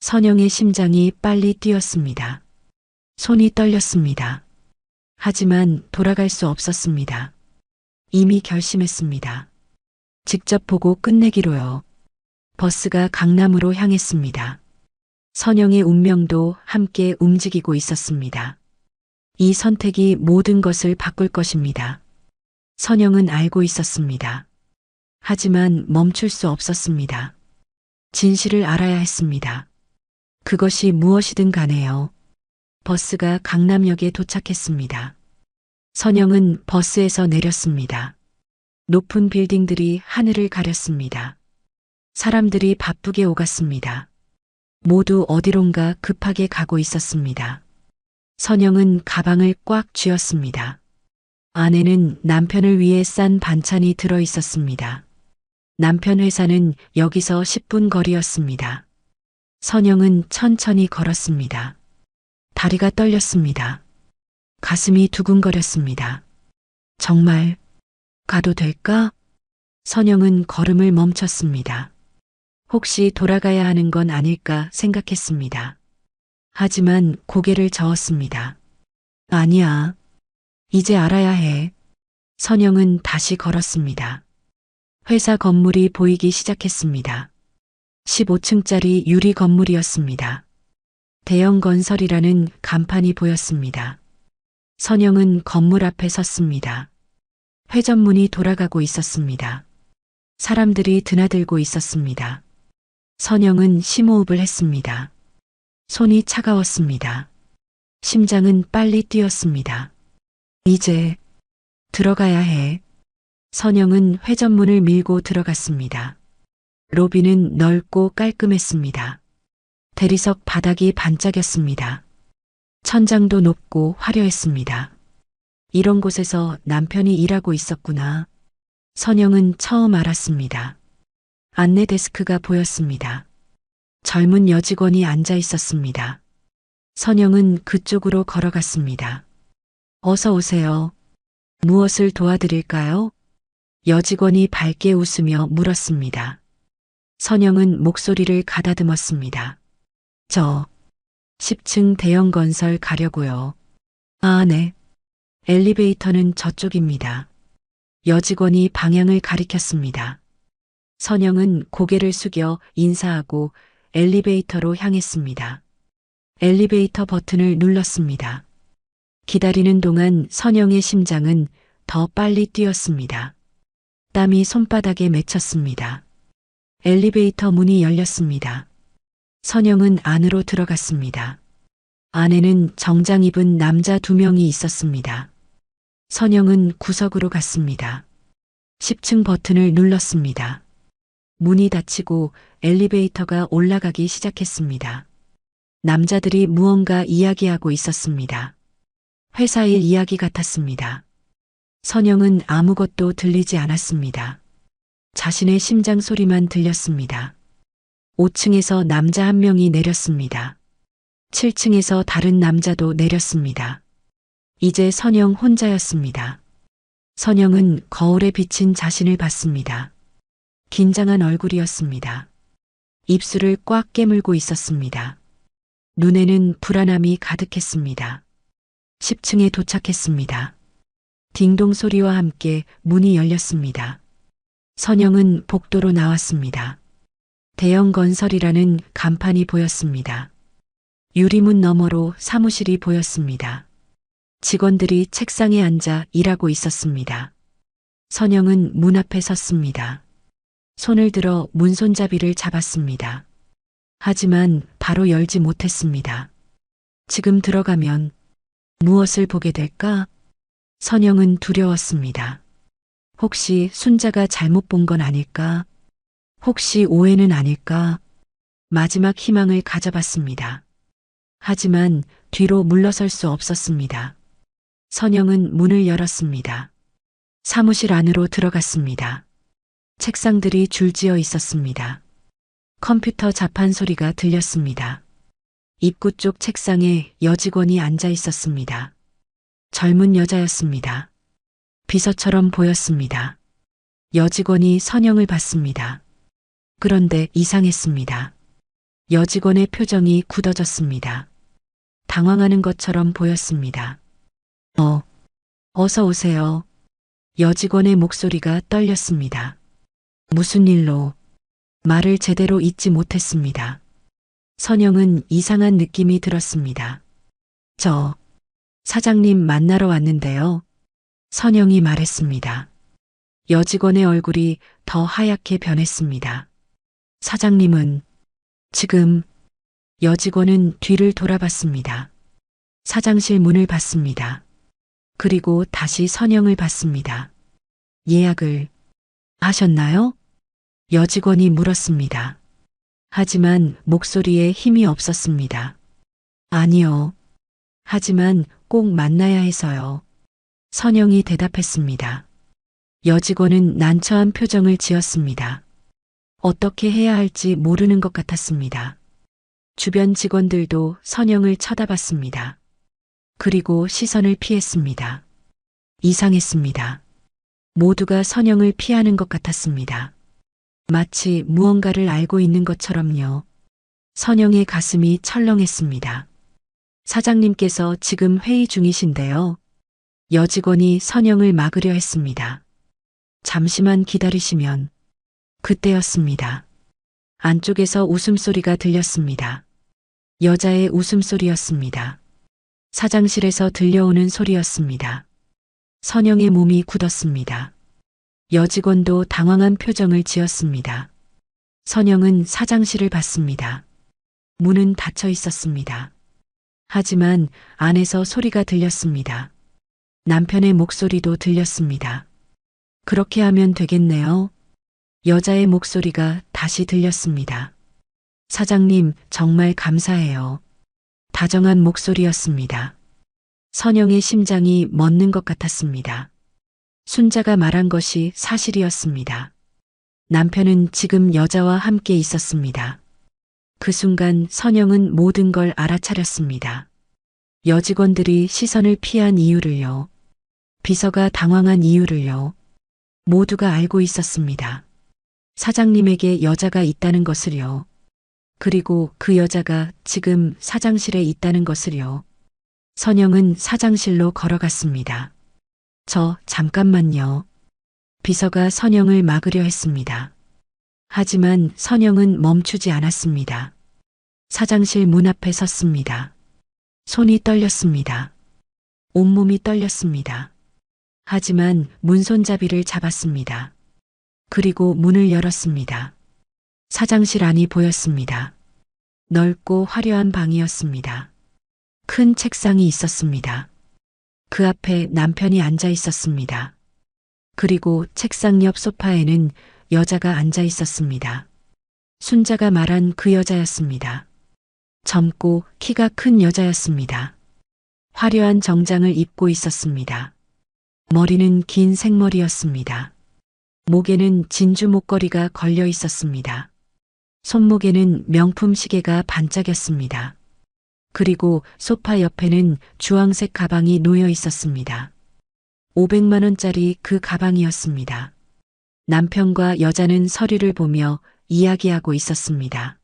선영의 심장이 빨리 뛰었습니다. 손이 떨렸습니다. 하지만 돌아갈 수 없었습니다. 이미 결심했습니다. 직접 보고 끝내기로요. 버스가 강남으로 향했습니다. 선영의 운명도 함께 움직이고 있었습니다. 이 선택이 모든 것을 바꿀 것입니다. 선영은 알고 있었습니다. 하지만 멈출 수 없었습니다. 진실을 알아야 했습니다. 그것이 무엇이든 간에요. 버스가 강남역에 도착했습니다. 선영은 버스에서 내렸습니다. 높은 빌딩들이 하늘을 가렸습니다. 사람들이 바쁘게 오갔습니다. 모두 어디론가 급하게 가고 있었습니다. 선영은 가방을 꽉 쥐었습니다. 안에는 남편을 위해 싼 반찬이 들어 있었습니다. 남편 회사는 여기서 10분 거리였습니다. 선영은 천천히 걸었습니다. 다리가 떨렸습니다. 가슴이 두근거렸습니다. 정말 가도 될까? 선영은 걸음을 멈췄습니다. 혹시 돌아가야 하는 건 아닐까 생각했습니다. 하지만 고개를 저었습니다. 아니야. 이제 알아야 해. 선영은 다시 걸었습니다. 회사 건물이 보이기 시작했습니다. 15층짜리 유리 건물이었습니다. 대형 건설이라는 간판이 보였습니다. 선영은 건물 앞에 섰습니다. 회전문이 돌아가고 있었습니다. 사람들이 드나들고 있었습니다. 선영은 심호흡을 했습니다. 손이 차가웠습니다. 심장은 빨리 뛰었습니다. 이제 들어가야 해. 선영은 회전문을 밀고 들어갔습니다. 로비는 넓고 깔끔했습니다. 대리석 바닥이 반짝였습니다. 천장도 높고 화려했습니다. 이런 곳에서 남편이 일하고 있었구나. 선영은 처음 알았습니다. 안내 데스크가 보였습니다. 젊은 여직원이 앉아 있었습니다. 선영은 그쪽으로 걸어갔습니다. 어서 오세요. 무엇을 도와드릴까요? 여직원이 밝게 웃으며 물었습니다. 선영은 목소리를 가다듬었습니다. 저 10층 대형 건설 가려고요. 아, 네. 엘리베이터는 저쪽입니다. 여직원이 방향을 가리켰습니다. 선영은 고개를 숙여 인사하고 엘리베이터로 향했습니다. 엘리베이터 버튼을 눌렀습니다. 기다리는 동안 선영의 심장은 더 빨리 뛰었습니다. 땀이 손바닥에 맺혔습니다. 엘리베이터 문이 열렸습니다. 선영은 안으로 들어갔습니다. 안에는 정장 입은 남자 2명이 있었습니다. 선영은 구석으로 갔습니다. 10층 버튼을 눌렀습니다. 문이 닫히고 엘리베이터가 올라가기 시작했습니다. 남자들이 무언가 이야기하고 있었습니다. 회사 일 이야기 같았습니다. 선영은 아무것도 들리지 않았습니다. 자신의 심장 소리만 들렸습니다. 5층에서 남자 1명이 내렸습니다. 7층에서 다른 남자도 내렸습니다. 이제 선영 혼자였습니다. 선영은 거울에 비친 자신을 봤습니다. 긴장한 얼굴이었습니다. 입술을 꽉 깨물고 있었습니다. 눈에는 불안함이 가득했습니다. 10층에 도착했습니다. 딩동 소리와 함께 문이 열렸습니다. 선영은 복도로 나왔습니다. 대형 건설이라는 간판이 보였습니다. 유리문 너머로 사무실이 보였습니다. 직원들이 책상에 앉아 일하고 있었습니다. 선영은 문 앞에 섰습니다. 손을 들어 문 손잡이를 잡았습니다. 하지만 바로 열지 못했습니다. 지금 들어가면 무엇을 보게 될까? 선영은 두려웠습니다. 혹시 순자가 잘못 본 건 아닐까? 혹시 오해는 아닐까? 마지막 희망을 가져봤습니다. 하지만 뒤로 물러설 수 없었습니다. 선영은 문을 열었습니다. 사무실 안으로 들어갔습니다. 책상들이 줄지어 있었습니다. 컴퓨터 자판 소리가 들렸습니다. 입구 쪽 책상에 여직원이 앉아 있었습니다. 젊은 여자였습니다. 비서처럼 보였습니다. 여직원이 선영을 봤습니다. 그런데 이상했습니다. 여직원의 표정이 굳어졌습니다. 당황하는 것처럼 보였습니다. 어서 오세요. 여직원의 목소리가 떨렸습니다. 무슨 일로? 말을 제대로 잇지 못했습니다. 선영은 이상한 느낌이 들었습니다. 저 사장님 만나러 왔는데요. 선영이 말했습니다. 여직원의 얼굴이 더 하얗게 변했습니다. 사장님은 지금 여직원은 뒤를 돌아봤습니다. 사장실 문을 봤습니다. 그리고 다시 선영을 봤습니다. 예약을 하셨나요? 여직원이 물었습니다. 하지만 목소리에 힘이 없었습니다. 아니요. 하지만 꼭 만나야 해서요. 선영이 대답했습니다. 여직원은 난처한 표정을 지었습니다. 어떻게 해야 할지 모르는 것 같았습니다. 주변 직원들도 선영을 쳐다봤습니다. 그리고 시선을 피했습니다. 이상했습니다. 모두가 선영을 피하는 것 같았습니다. 마치 무언가를 알고 있는 것처럼요. 선영의 가슴이 철렁했습니다. 사장님께서 지금 회의 중이신데요. 여직원이 선영을 막으려 했습니다. 잠시만 기다리시면. 그때였습니다. 안쪽에서 웃음소리가 들렸습니다. 여자의 웃음소리였습니다. 사장실에서 들려오는 소리였습니다. 선영의 몸이 굳었습니다. 여직원도 당황한 표정을 지었습니다. 선영은 사장실을 봤습니다. 문은 닫혀 있었습니다. 하지만 안에서 소리가 들렸습니다. 남편의 목소리도 들렸습니다. 그렇게 하면 되겠네요. 여자의 목소리가 다시 들렸습니다. 사장님, 정말 감사해요. 다정한 목소리였습니다. 선영의 심장이 멎는 것 같았습니다. 순자가 말한 것이 사실이었습니다. 남편은 지금 여자와 함께 있었습니다. 그 순간 선영은 모든 걸 알아차렸습니다. 여직원들이 시선을 피한 이유를요. 비서가 당황한 이유를요. 모두가 알고 있었습니다. 사장님에게 여자가 있다는 것을요. 그리고 그 여자가 지금 사장실에 있다는 것을요. 선영은 사장실로 걸어갔습니다. 잠깐만요. 비서가 선영을 막으려 했습니다. 하지만 선영은 멈추지 않았습니다. 사장실 문 앞에 섰습니다. 손이 떨렸습니다. 온몸이 떨렸습니다. 하지만 문손잡이를 잡았습니다. 그리고 문을 열었습니다. 사장실 안이 보였습니다. 넓고 화려한 방이었습니다. 큰 책상이 있었습니다. 그 앞에 남편이 앉아 있었습니다. 그리고 책상 옆 소파에는 여자가 앉아 있었습니다. 순자가 말한 그 여자였습니다. 젊고 키가 큰 여자였습니다. 화려한 정장을 입고 있었습니다. 머리는 긴 생머리였습니다. 목에는 진주 목걸이가 걸려 있었습니다. 손목에는 명품 시계가 반짝였습니다. 그리고 소파 옆에는 주황색 가방이 놓여 있었습니다. 500만 원짜리 그 가방이었습니다. 남편과 여자는 서류를 보며 이야기하고 있었습니다.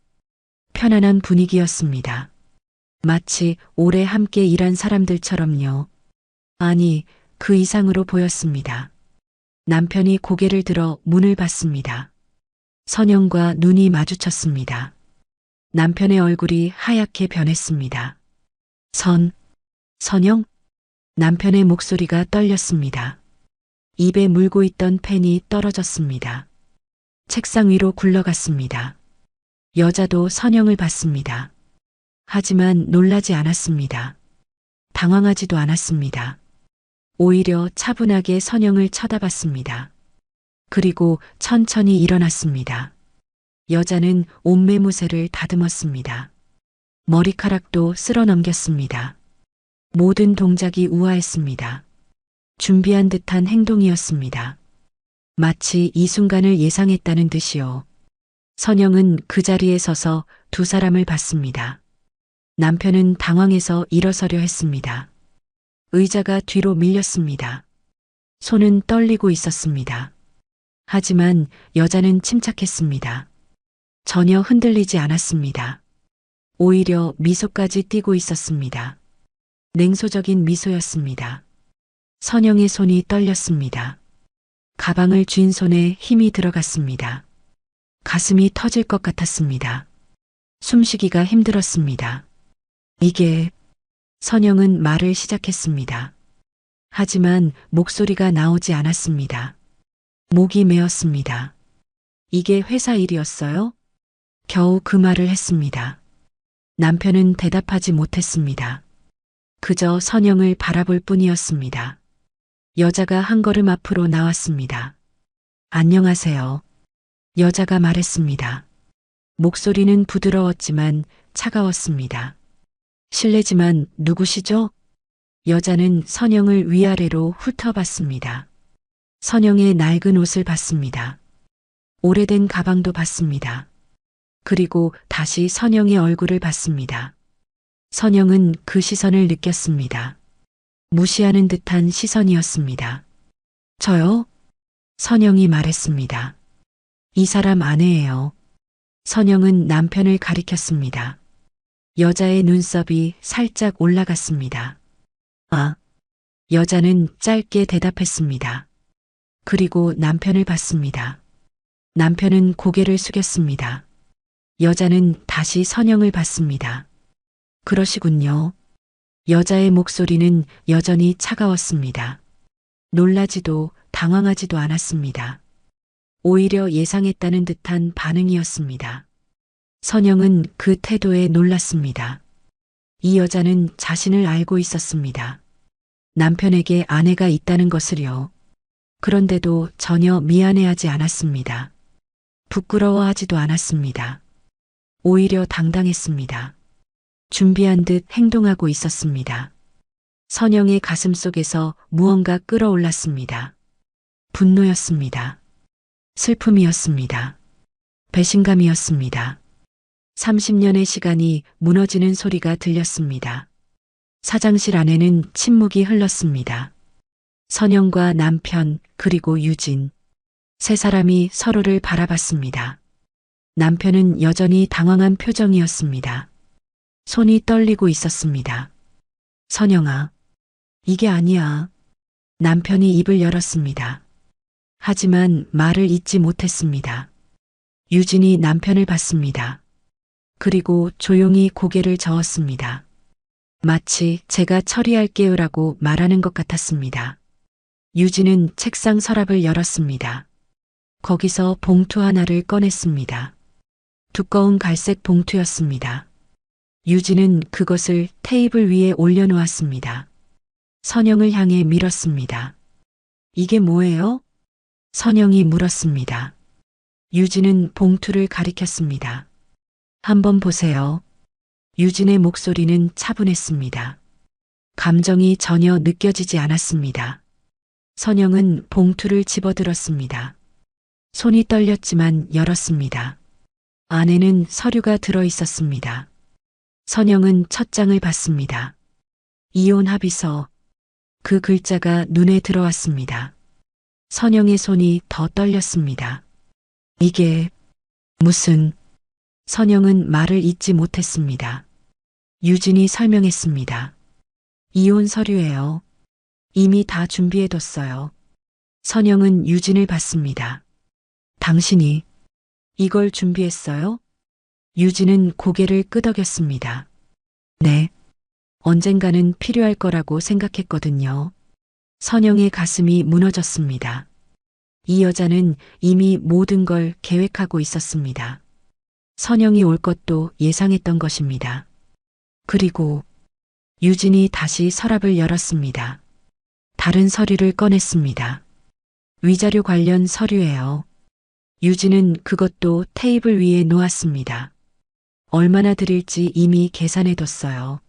편안한 분위기였습니다. 마치 오래 함께 일한 사람들처럼요. 아니, 그 이상으로 보였습니다. 남편이 고개를 들어 문을 봤습니다. 선영과 눈이 마주쳤습니다. 남편의 얼굴이 하얗게 변했습니다. 선영? 남편의 목소리가 떨렸습니다. 입에 물고 있던 펜이 떨어졌습니다. 책상 위로 굴러갔습니다. 여자도 선영을 봤습니다. 하지만 놀라지 않았습니다. 당황하지도 않았습니다. 오히려 차분하게 선영을 쳐다봤습니다. 그리고 천천히 일어났습니다. 여자는 옷매무새를 다듬었습니다. 머리카락도 쓸어 넘겼습니다. 모든 동작이 우아했습니다. 준비한 듯한 행동이었습니다. 마치 이 순간을 예상했다는 듯이요. 선영은 그 자리에 서서 두 사람을 봤습니다. 남편은 당황해서 일어서려 했습니다. 의자가 뒤로 밀렸습니다. 손은 떨리고 있었습니다. 하지만 여자는 침착했습니다. 전혀 흔들리지 않았습니다. 오히려 미소까지 띠고 있었습니다. 냉소적인 미소였습니다. 선영의 손이 떨렸습니다. 가방을 쥔 손에 힘이 들어갔습니다. 가슴이 터질 것 같았습니다. 숨쉬기가 힘들었습니다. 이게... 선영은 말을 시작했습니다. 하지만 목소리가 나오지 않았습니다. 목이 메었습니다. 이게 회사 일이었어요? 겨우 그 말을 했습니다. 남편은 대답하지 못했습니다. 그저 선영을 바라볼 뿐이었습니다. 여자가 한 걸음 앞으로 나왔습니다. 안녕하세요. 여자가 말했습니다. 목소리는 부드러웠지만 차가웠습니다. 실례지만 누구시죠? 여자는 선영을 위아래로 훑어봤습니다. 선영의 낡은 옷을 봤습니다. 오래된 가방도 봤습니다. 그리고 다시 선영의 얼굴을 봤습니다. 선영은 그 시선을 느꼈습니다. 무시하는 듯한 시선이었습니다. 저요? 선영이 말했습니다. 이 사람 아내예요. 선영은 남편을 가리켰습니다. 여자의 눈썹이 살짝 올라갔습니다. 아. 여자는 짧게 대답했습니다. 그리고 남편을 봤습니다. 남편은 고개를 숙였습니다. 여자는 다시 선영을 봤습니다. 그러시군요. 여자의 목소리는 여전히 차가웠습니다. 놀라지도 당황하지도 않았습니다. 오히려 예상했다는 듯한 반응이었습니다. 선영은 그 태도에 놀랐습니다. 이 여자는 자신을 알고 있었습니다. 남편에게 아내가 있다는 것을요. 그런데도 전혀 미안해하지 않았습니다. 부끄러워하지도 않았습니다. 오히려 당당했습니다. 준비한 듯 행동하고 있었습니다. 선영의 가슴 속에서 무언가 끌어올랐습니다. 분노였습니다. 슬픔이었습니다. 배신감이었습니다. 30년의 시간이 무너지는 소리가 들렸습니다. 사장실 안에는 침묵이 흘렀습니다. 선영과 남편 그리고 유진. 세 사람이 서로를 바라봤습니다. 남편은 여전히 당황한 표정이었습니다. 손이 떨리고 있었습니다. 선영아, 이게 아니야. 남편이 입을 열었습니다. 하지만 말을 잇지 못했습니다. 유진이 남편을 봤습니다. 그리고 조용히 고개를 저었습니다. 마치 제가 처리할게요라고 말하는 것 같았습니다. 유진은 책상 서랍을 열었습니다. 거기서 봉투 하나를 꺼냈습니다. 두꺼운 갈색 봉투였습니다. 유진은 그것을 테이블 위에 올려놓았습니다. 선영을 향해 밀었습니다. 이게 뭐예요? 선영이 물었습니다. 유진은 봉투를 가리켰습니다. 한번 보세요. 유진의 목소리는 차분했습니다. 감정이 전혀 느껴지지 않았습니다. 선영은 봉투를 집어들었습니다. 손이 떨렸지만 열었습니다. 안에는 서류가 들어 있었습니다. 선영은 첫 장을 봤습니다. 이혼 합의서. 그 글자가 눈에 들어왔습니다. 선영의 손이 더 떨렸습니다. 이게 무슨... 선영은 말을 잇지 못했습니다. 유진이 설명했습니다. 이혼 서류예요. 이미 다 준비해뒀어요. 선영은 유진을 봤습니다. 당신이 이걸 준비했어요? 유진은 고개를 끄덕였습니다. 네. 언젠가는 필요할 거라고 생각했거든요. 선영의 가슴이 무너졌습니다. 이 여자는 이미 모든 걸 계획하고 있었습니다. 선영이 올 것도 예상했던 것입니다. 그리고 유진이 다시 서랍을 열었습니다. 다른 서류를 꺼냈습니다. 위자료 관련 서류예요. 유진은 그것도 테이블 위에 놓았습니다. 얼마나 드릴지 이미 계산해뒀어요.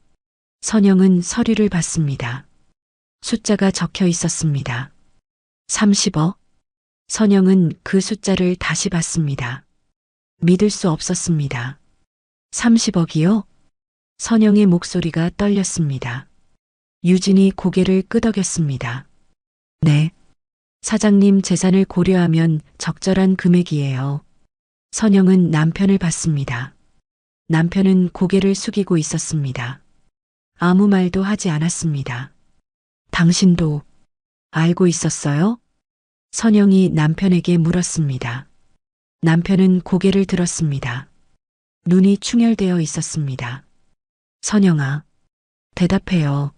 선영은 서류를 봤습니다. 숫자가 적혀 있었습니다. 30억. 선영은 그 숫자를 다시 봤습니다. 믿을 수 없었습니다. 30억이요? 선영의 목소리가 떨렸습니다. 유진이 고개를 끄덕였습니다. 네. 사장님 재산을 고려하면 적절한 금액이에요. 선영은 남편을 봤습니다. 남편은 고개를 숙이고 있었습니다. 아무 말도 하지 않았습니다. 당신도 알고 있었어요? 선영이 남편에게 물었습니다. 남편은 고개를 들었습니다. 눈이 충혈되어 있었습니다. 선영아, 대답해요.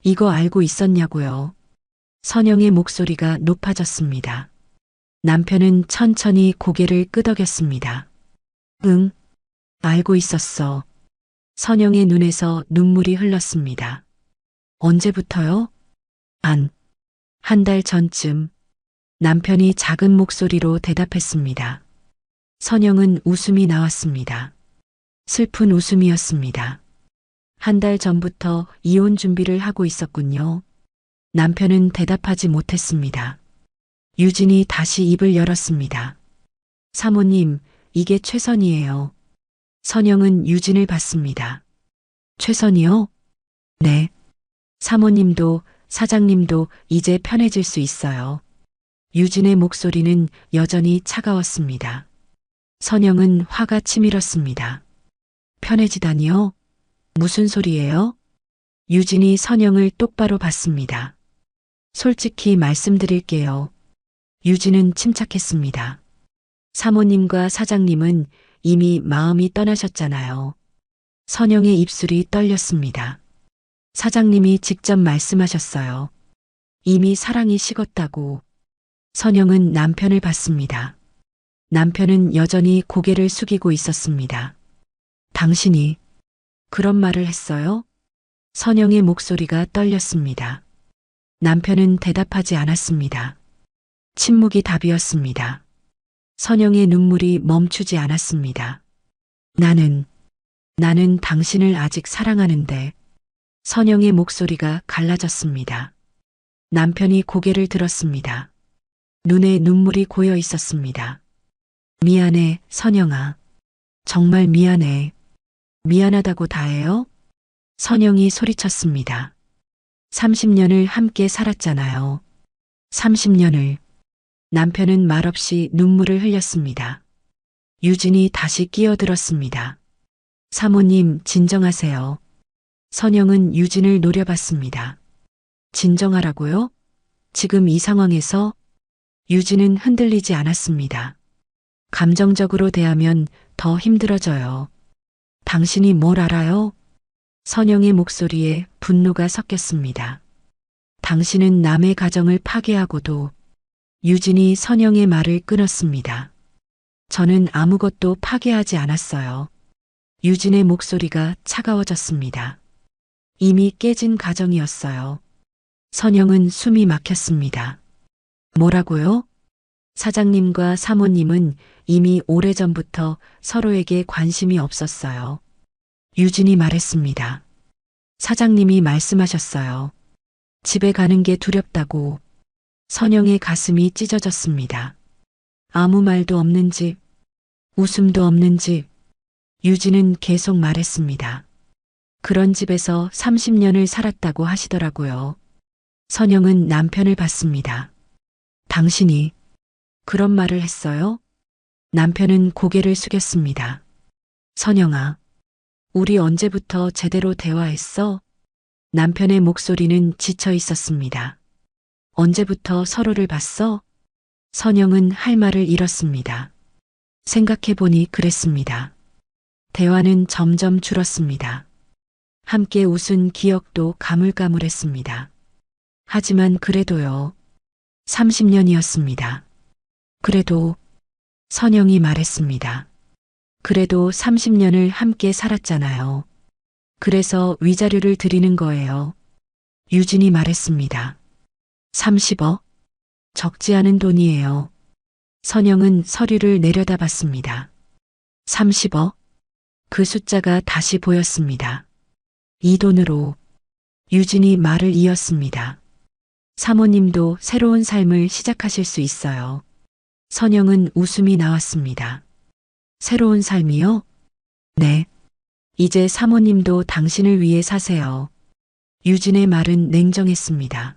이거 알고 있었냐고요? 선영의 목소리가 높아졌습니다. 남편은 천천히 고개를 끄덕였습니다. 응, 알고 있었어. 선영의 눈에서 눈물이 흘렀습니다. 언제부터요? 한 달 전쯤 남편이 작은 목소리로 대답했습니다. 선영은 웃음이 나왔습니다. 슬픈 웃음이었습니다. 한 달 전부터 이혼 준비를 하고 있었군요. 남편은 대답하지 못했습니다. 유진이 다시 입을 열었습니다. 사모님, 이게 최선이에요. 선영은 유진을 봤습니다. 최선이요? 네. 사모님도 사장님도 이제 편해질 수 있어요. 유진의 목소리는 여전히 차가웠습니다. 선영은 화가 치밀었습니다. 편해지다니요? 무슨 소리예요? 유진이 선영을 똑바로 봤습니다. 솔직히 말씀드릴게요. 유진은 침착했습니다. 사모님과 사장님은 이미 마음이 떠나셨잖아요. 선영의 입술이 떨렸습니다. 사장님이 직접 말씀하셨어요. 이미 사랑이 식었다고. 선영은 남편을 봤습니다. 남편은 여전히 고개를 숙이고 있었습니다. 당신이 그런 말을 했어요? 선영의 목소리가 떨렸습니다. 남편은 대답하지 않았습니다. 침묵이 답이었습니다. 선영의 눈물이 멈추지 않았습니다. 나는 당신을 아직 사랑하는데. 선영의 목소리가 갈라졌습니다. 남편이 고개를 들었습니다. 눈에 눈물이 고여 있었습니다. 미안해, 선영아. 정말 미안해. 미안하다고 다해요? 선영이 소리쳤습니다. 30년을 함께 살았잖아요. 30년을. 남편은 말없이 눈물을 흘렸습니다. 유진이 다시 끼어들었습니다. 사모님, 진정하세요. 선영은 유진을 노려봤습니다. 진정하라고요? 지금 이 상황에서? 유진은 흔들리지 않았습니다. 감정적으로 대하면 더 힘들어져요. 당신이 뭘 알아요? 선영의 목소리에 분노가 섞였습니다. 당신은 남의 가정을 파괴하고도. 유진이 선영의 말을 끊었습니다. 저는 아무것도 파괴하지 않았어요. 유진의 목소리가 차가워졌습니다. 이미 깨진 가정이었어요. 선영은 숨이 막혔습니다. 뭐라고요? 사장님과 사모님은 이미 오래전부터 서로에게 관심이 없었어요. 유진이 말했습니다. 사장님이 말씀하셨어요. 집에 가는 게 두렵다고. 선영의 가슴이 찢어졌습니다. 아무 말도 없는 집, 웃음도 없는 집. 유진은 계속 말했습니다. 그런 집에서 30년을 살았다고 하시더라고요. 선영은 남편을 봤습니다. 당신이 그런 말을 했어요? 남편은 고개를 숙였습니다. 선영아, 우리 언제부터 제대로 대화했어? 남편의 목소리는 지쳐 있었습니다. 언제부터 서로를 봤어? 선영은 할 말을 잃었습니다. 생각해보니 그랬습니다. 대화는 점점 줄었습니다. 함께 웃은 기억도 가물가물했습니다. 하지만 그래도요. 30년이었습니다. 그래도 선영이 말했습니다. 그래도 30년을 함께 살았잖아요. 그래서 위자료를 드리는 거예요. 유진이 말했습니다. 30억? 적지 않은 돈이에요. 선영은 서류를 내려다봤습니다. 30억? 그 숫자가 다시 보였습니다. 이 돈으로. 유진이 말을 이었습니다. 사모님도 새로운 삶을 시작하실 수 있어요. 선영은 웃음이 나왔습니다. 새로운 삶이요? 네. 이제 사모님도 당신을 위해 사세요. 유진의 말은 냉정했습니다.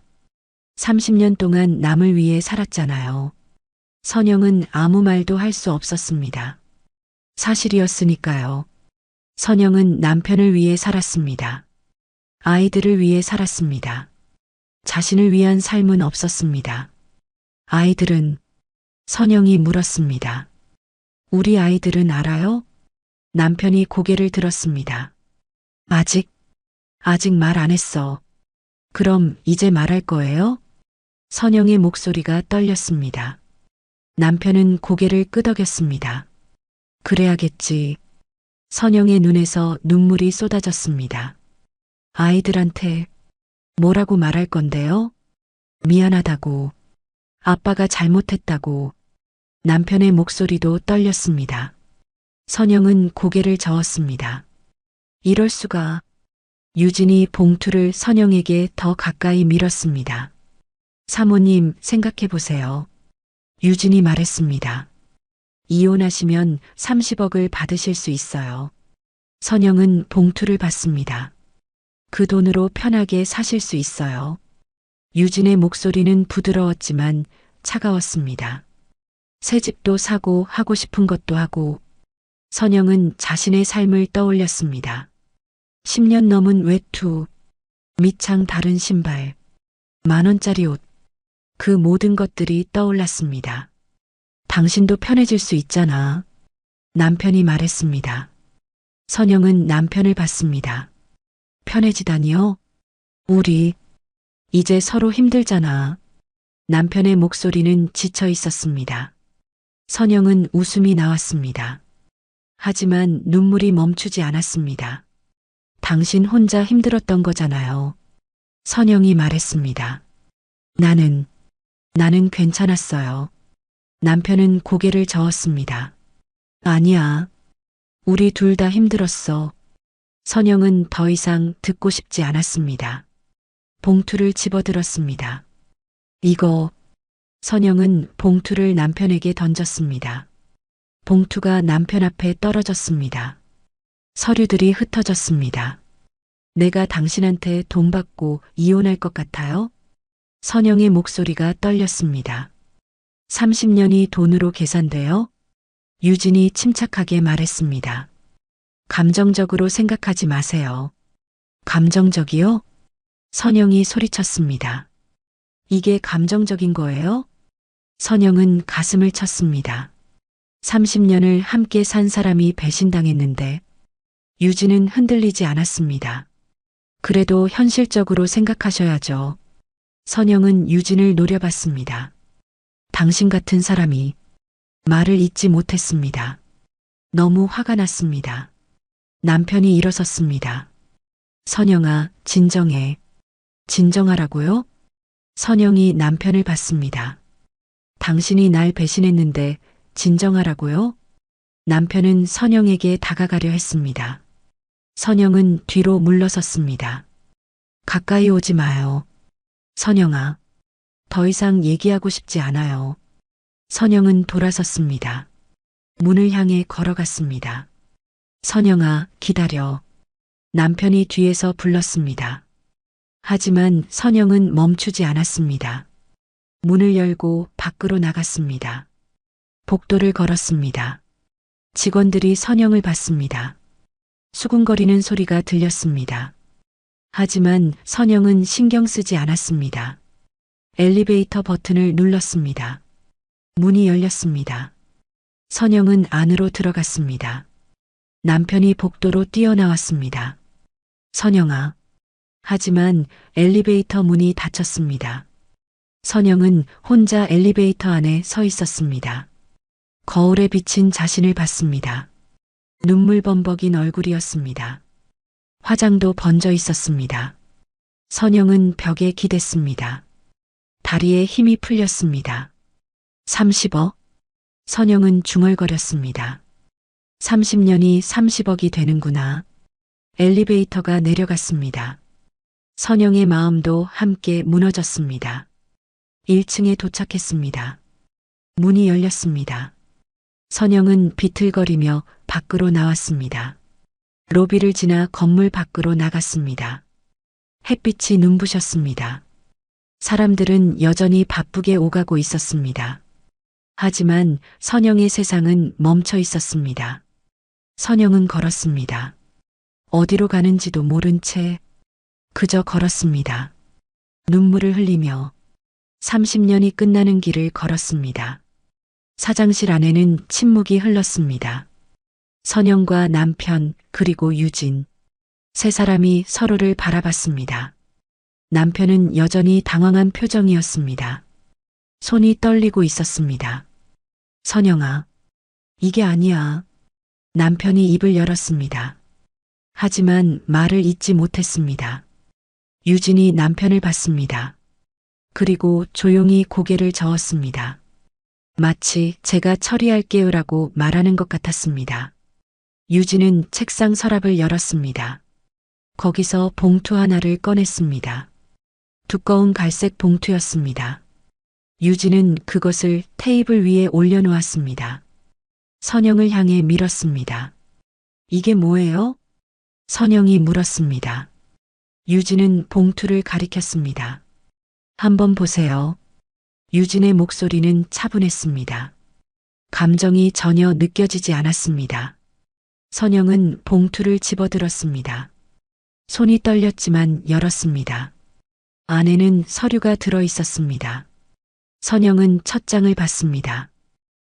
30년 동안 남을 위해 살았잖아요. 선영은 아무 말도 할 수 없었습니다. 사실이었으니까요. 선영은 남편을 위해 살았습니다. 아이들을 위해 살았습니다. 자신을 위한 삶은 없었습니다. 아이들은? 선영이 물었습니다. 우리 아이들은 알아요? 남편이 고개를 들었습니다. 아직 말 안 했어. 그럼 이제 말할 거예요? 선영의 목소리가 떨렸습니다. 남편은 고개를 끄덕였습니다. 그래야겠지. 선영의 눈에서 눈물이 쏟아졌습니다. 아이들한테 뭐라고 말할 건데요? 미안하다고, 아빠가 잘못했다고. 남편의 목소리도 떨렸습니다. 선영은 고개를 저었습니다. 이럴 수가. 유진이 봉투를 선영에게 더 가까이 밀었습니다. 사모님, 생각해 보세요. 유진이 말했습니다. 이혼하시면 30억을 받으실 수 있어요. 선영은 봉투를 받습니다. 그 돈으로 편하게 사실 수 있어요. 유진의 목소리는 부드러웠지만 차가웠습니다. 새 집도 사고 하고 싶은 것도 하고. 선영은 자신의 삶을 떠올렸습니다. 10년 넘은 외투, 밑창 다른 신발, 10,000원짜리 옷, 그 모든 것들이 떠올랐습니다. 당신도 편해질 수 있잖아. 남편이 말했습니다. 선영은 남편을 봤습니다. 편해지다니요? 우리 이제 서로 힘들잖아. 남편의 목소리는 지쳐 있었습니다. 선영은 웃음이 나왔습니다. 하지만 눈물이 멈추지 않았습니다. 당신 혼자 힘들었던 거잖아요. 선영이 말했습니다. 나는 괜찮았어요. 남편은 고개를 저었습니다. 아니야. 우리 둘 다 힘들었어. 선영은 더 이상 듣고 싶지 않았습니다. 봉투를 집어들었습니다. 이거. 선영은 봉투를 남편에게 던졌습니다. 봉투가 남편 앞에 떨어졌습니다. 서류들이 흩어졌습니다. 내가 당신한테 돈 받고 이혼할 것 같아요? 선영의 목소리가 떨렸습니다. 30년이 돈으로 계산돼요? 유진이 침착하게 말했습니다. 감정적으로 생각하지 마세요. 감정적이요? 선영이 소리쳤습니다. 이게 감정적인 거예요? 선영은 가슴을 쳤습니다. 30년을 함께 산 사람이 배신당했는데. 유진은 흔들리지 않았습니다. 그래도 현실적으로 생각하셔야죠. 선영은 유진을 노려봤습니다. 당신 같은 사람이. 말을 잇지 못했습니다. 너무 화가 났습니다. 남편이 일어섰습니다. 선영아, 진정해. 진정하라고요? 선영이 남편을 봤습니다. 당신이 날 배신했는데 진정하라고요? 남편은 선영에게 다가가려 했습니다. 선영은 뒤로 물러섰습니다. 가까이 오지 마요. 선영아, 더 이상 얘기하고 싶지 않아요. 선영은 돌아섰습니다. 문을 향해 걸어갔습니다. 선영아, 기다려. 남편이 뒤에서 불렀습니다. 하지만 선영은 멈추지 않았습니다. 문을 열고 밖으로 나갔습니다. 복도를 걸었습니다. 직원들이 선영을 봤습니다. 수군거리는 소리가 들렸습니다. 하지만 선영은 신경 쓰지 않았습니다. 엘리베이터 버튼을 눌렀습니다. 문이 열렸습니다. 선영은 안으로 들어갔습니다. 남편이 복도로 뛰어나왔습니다. 선영아. 하지만 엘리베이터 문이 닫혔습니다. 선영은 혼자 엘리베이터 안에 서 있었습니다. 거울에 비친 자신을 봤습니다. 눈물 범벅인 얼굴이었습니다. 화장도 번져 있었습니다. 선영은 벽에 기댔습니다. 다리에 힘이 풀렸습니다. 30억? 선영은 중얼거렸습니다. 30년이 30억이 되는구나. 엘리베이터가 내려갔습니다. 선영의 마음도 함께 무너졌습니다. 1층에 도착했습니다. 문이 열렸습니다. 선영은 비틀거리며 밖으로 나왔습니다. 로비를 지나 건물 밖으로 나갔습니다. 햇빛이 눈부셨습니다. 사람들은 여전히 바쁘게 오가고 있었습니다. 하지만 선영의 세상은 멈춰 있었습니다. 선영은 걸었습니다. 어디로 가는지도 모른 채 그저 걸었습니다. 눈물을 흘리며 30년이 끝나는 길을 걸었습니다. 사장실 안에는 침묵이 흘렀습니다. 선영과 남편 그리고 유진. 세 사람이 서로를 바라봤습니다. 남편은 여전히 당황한 표정이었습니다. 손이 떨리고 있었습니다. 선영아, 이게 아니야. 남편이 입을 열었습니다. 하지만 말을 잇지 못했습니다. 유진이 남편을 봤습니다. 그리고 조용히 고개를 저었습니다. 마치 제가 처리할게요라고 말하는 것 같았습니다. 유진은 책상 서랍을 열었습니다. 거기서 봉투 하나를 꺼냈습니다. 두꺼운 갈색 봉투였습니다. 유진은 그것을 테이블 위에 올려놓았습니다. 선영을 향해 밀었습니다. 이게 뭐예요? 선영이 물었습니다. 유진은 봉투를 가리켰습니다. 한번 보세요. 유진의 목소리는 차분했습니다. 감정이 전혀 느껴지지 않았습니다. 선영은 봉투를 집어들었습니다. 손이 떨렸지만 열었습니다. 안에는 서류가 들어 있었습니다. 선영은 첫 장을 봤습니다.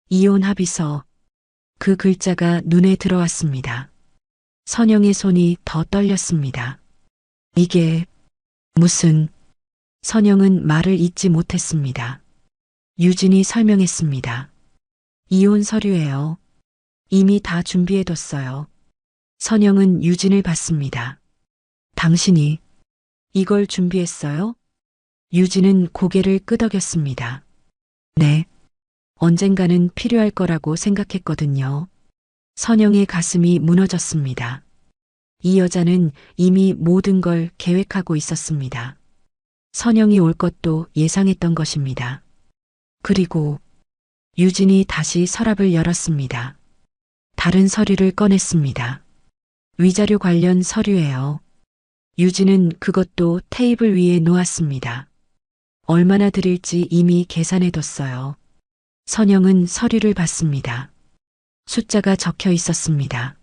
이혼 합의서. 그 글자가 눈에 들어왔습니다. 선영의 손이 더 떨렸습니다. 이게 무슨... 선영은 말을 잇지 못했습니다. 유진이 설명했습니다. 이혼 서류예요. 이미 다 준비해뒀어요. 선영은 유진을 봤습니다. 당신이 이걸 준비했어요? 유진은 고개를 끄덕였습니다. 네. 언젠가는 필요할 거라고 생각했거든요. 선영의 가슴이 무너졌습니다. 이 여자는 이미 모든 걸 계획하고 있었습니다. 선영이 올 것도 예상했던 것입니다. 그리고 유진이 다시 서랍을 열었습니다. 다른 서류를 꺼냈습니다. 위자료 관련 서류예요. 유진은 그것도 테이블 위에 놓았습니다. 얼마나 드릴지 이미 계산해뒀어요. 선영은 서류를 봤습니다. 숫자가 적혀 있었습니다.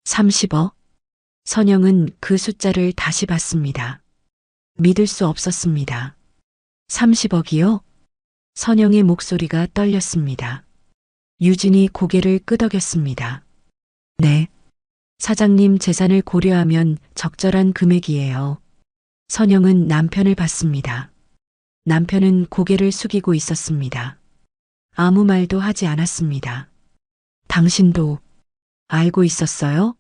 30억. 선영은 그 숫자를 다시 봤습니다. 믿을 수 없었습니다. 30억이요? 선영의 목소리가 떨렸습니다. 유진이 고개를 끄덕였습니다. 네. 사장님 재산을 고려하면 적절한 금액이에요. 선영은 남편을 봤습니다. 남편은 고개를 숙이고 있었습니다. 아무 말도 하지 않았습니다. 당신도 알고 있었어요?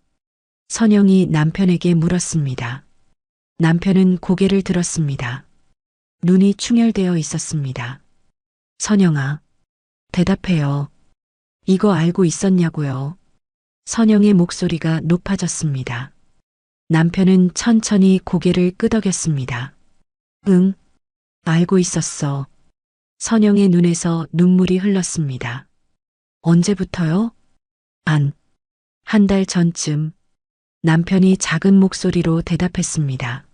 선영이 남편에게 물었습니다. 남편은 고개를 들었습니다. 눈이 충혈되어 있었습니다. 선영아, 대답해요. 이거 알고 있었냐고요? 선영의 목소리가 높아졌습니다. 남편은 천천히 고개를 끄덕였습니다. 응, 알고 있었어. 선영의 눈에서 눈물이 흘렀습니다. 언제부터요? 한 달 전쯤. 남편이 작은 목소리로 대답했습니다.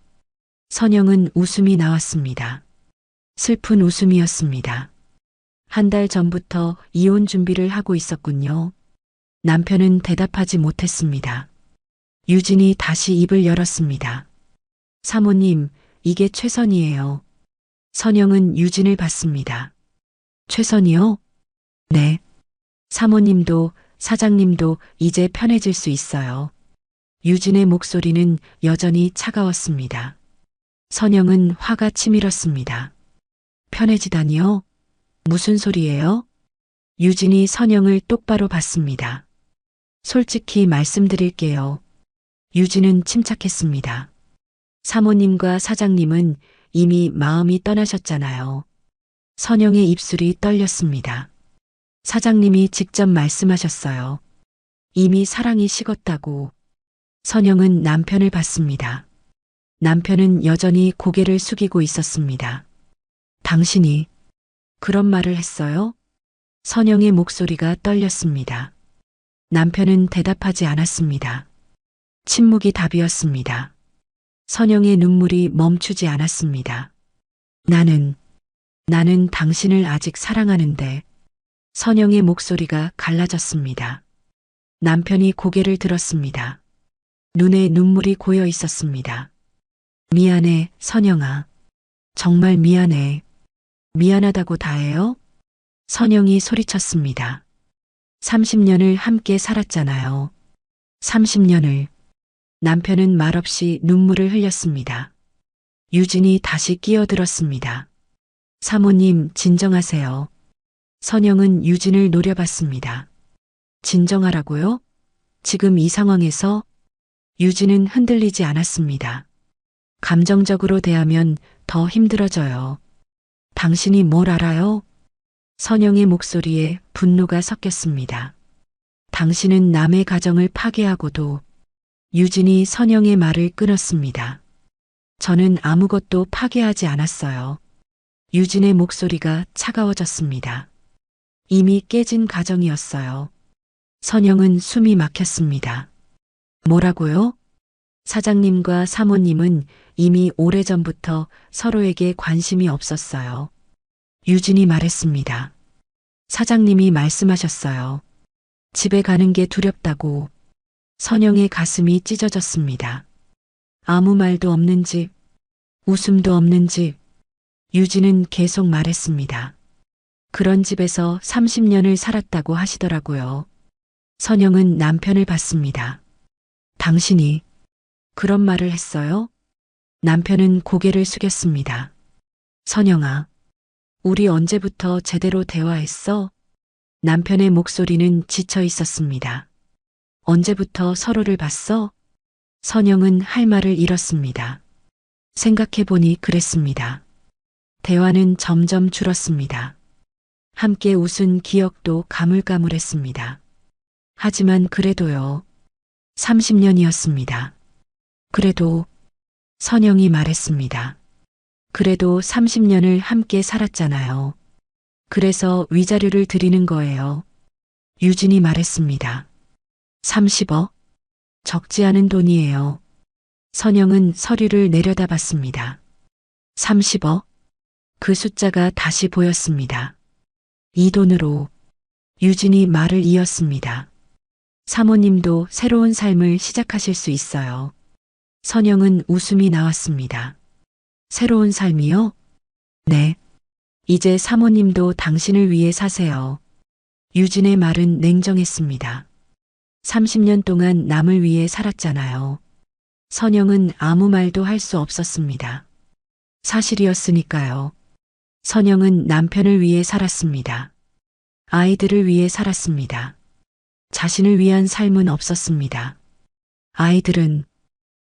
선영은 웃음이 나왔습니다. 슬픈 웃음이었습니다. 한 달 전부터 이혼 준비를 하고 있었군요. 남편은 대답하지 못했습니다. 유진이 다시 입을 열었습니다. 사모님, 이게 최선이에요. 선영은 유진을 봤습니다. 최선이요? 네. 사모님도 사장님도 이제 편해질 수 있어요. 유진의 목소리는 여전히 차가웠습니다. 선영은 화가 치밀었습니다. 편해지다니요? 무슨 소리예요? 유진이 선영을 똑바로 봤습니다. 솔직히 말씀드릴게요. 유진은 침착했습니다. 사모님과 사장님은 이미 마음이 떠나셨잖아요. 선영의 입술이 떨렸습니다. 사장님이 직접 말씀하셨어요. 이미 사랑이 식었다고. 선영은 남편을 봤습니다. 남편은 여전히 고개를 숙이고 있었습니다. 당신이 그런 말을 했어요? 선영의 목소리가 떨렸습니다. 남편은 대답하지 않았습니다. 침묵이 답이었습니다. 선영의 눈물이 멈추지 않았습니다. 나는 당신을 아직 사랑하는데. 선영의 목소리가 갈라졌습니다. 남편이 고개를 들었습니다. 눈에 눈물이 고여 있었습니다. 미안해, 선영아. 정말 미안해. 미안하다고 다해요? 선영이 소리쳤습니다. 30년을 함께 살았잖아요. 30년을. 남편은 말없이 눈물을 흘렸습니다. 유진이 다시 끼어들었습니다. 사모님, 진정하세요. 선영은 유진을 노려봤습니다. 진정하라고요? 지금 이 상황에서? 유진은 흔들리지 않았습니다. 감정적으로 대하면 더 힘들어져요. 당신이 뭘 알아요? 선영의 목소리에 분노가 섞였습니다. 당신은 남의 가정을 파괴하고도 유진이 선영의 말을 끊었습니다. 저는 아무것도 파괴하지 않았어요. 유진의 목소리가 차가워졌습니다. 이미 깨진 가정이었어요. 선영은 숨이 막혔습니다. 뭐라고요? 사장님과 사모님은 이미 오래전부터 서로에게 관심이 없었어요. 유진이 말했습니다. 사장님이 말씀하셨어요. 집에 가는 게 두렵다고. 선영의 가슴이 찢어졌습니다. 아무 말도 없는 집, 웃음도 없는 집. 유진은 계속 말했습니다. 그런 집에서 30년을 살았다고 하시더라고요. 선영은 남편을 봤습니다. 당신이 그런 말을 했어요? 남편은 고개를 숙였습니다. 선영아, 우리 언제부터 제대로 대화했어? 남편의 목소리는 지쳐 있었습니다. 언제부터 서로를 봤어? 선영은 할 말을 잃었습니다. 생각해보니 그랬습니다. 대화는 점점 줄었습니다. 함께 웃은 기억도 가물가물했습니다. 하지만 그래도요. 30년이었습니다. 그래도 선영이 말했습니다. 그래도 30년을 함께 살았잖아요. 그래서 위자료를 드리는 거예요. 유진이 말했습니다. 30억? 적지 않은 돈이에요. 선영은 서류를 내려다봤습니다. 30억? 그 숫자가 다시 보였습니다. 이 돈으로 유진이 말을 이었습니다. 사모님도 새로운 삶을 시작하실 수 있어요. 선영은 웃음이 나왔습니다. 새로운 삶이요? 네. 이제 사모님도 당신을 위해 사세요. 유진의 말은 냉정했습니다. 30년 동안 남을 위해 살았잖아요. 선영은 아무 말도 할 수 없었습니다. 사실이었으니까요. 선영은 남편을 위해 살았습니다. 아이들을 위해 살았습니다. 자신을 위한 삶은 없었습니다. 아이들은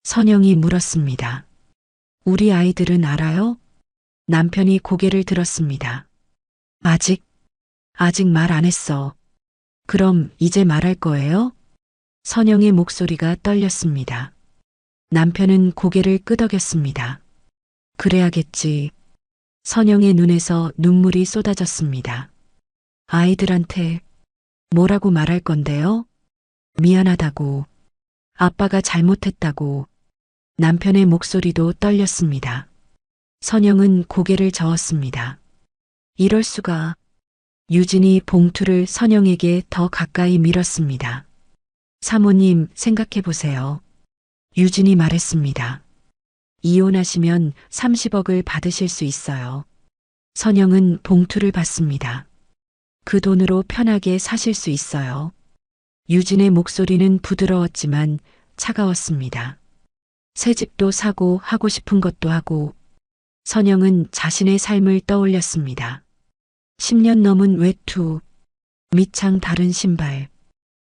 선영이 물었습니다. 우리 아이들은 알아요? 남편이 고개를 들었습니다. 아직 말 안 했어. 그럼 이제 말할 거예요? 선영의 목소리가 떨렸습니다. 남편은 고개를 끄덕였습니다. 그래야겠지. 선영의 눈에서 눈물이 쏟아졌습니다. 아이들한테 뭐라고 말할 건데요? 미안하다고. 아빠가 잘못했다고. 남편의 목소리도 떨렸습니다. 선영은 고개를 저었습니다. 이럴 수가. 유진이 봉투를 선영에게 더 가까이 밀었습니다. 사모님, 생각해 보세요. 유진이 말했습니다. 이혼하시면 30억을 받으실 수 있어요. 선영은 봉투를 받습니다. 그 돈으로 편하게 사실 수 있어요. 유진의 목소리는 부드러웠지만 차가웠습니다. 새 집도 사고 하고 싶은 것도 하고. 선영은 자신의 삶을 떠올렸습니다. 10년 넘은 외투, 밑창 다른 신발,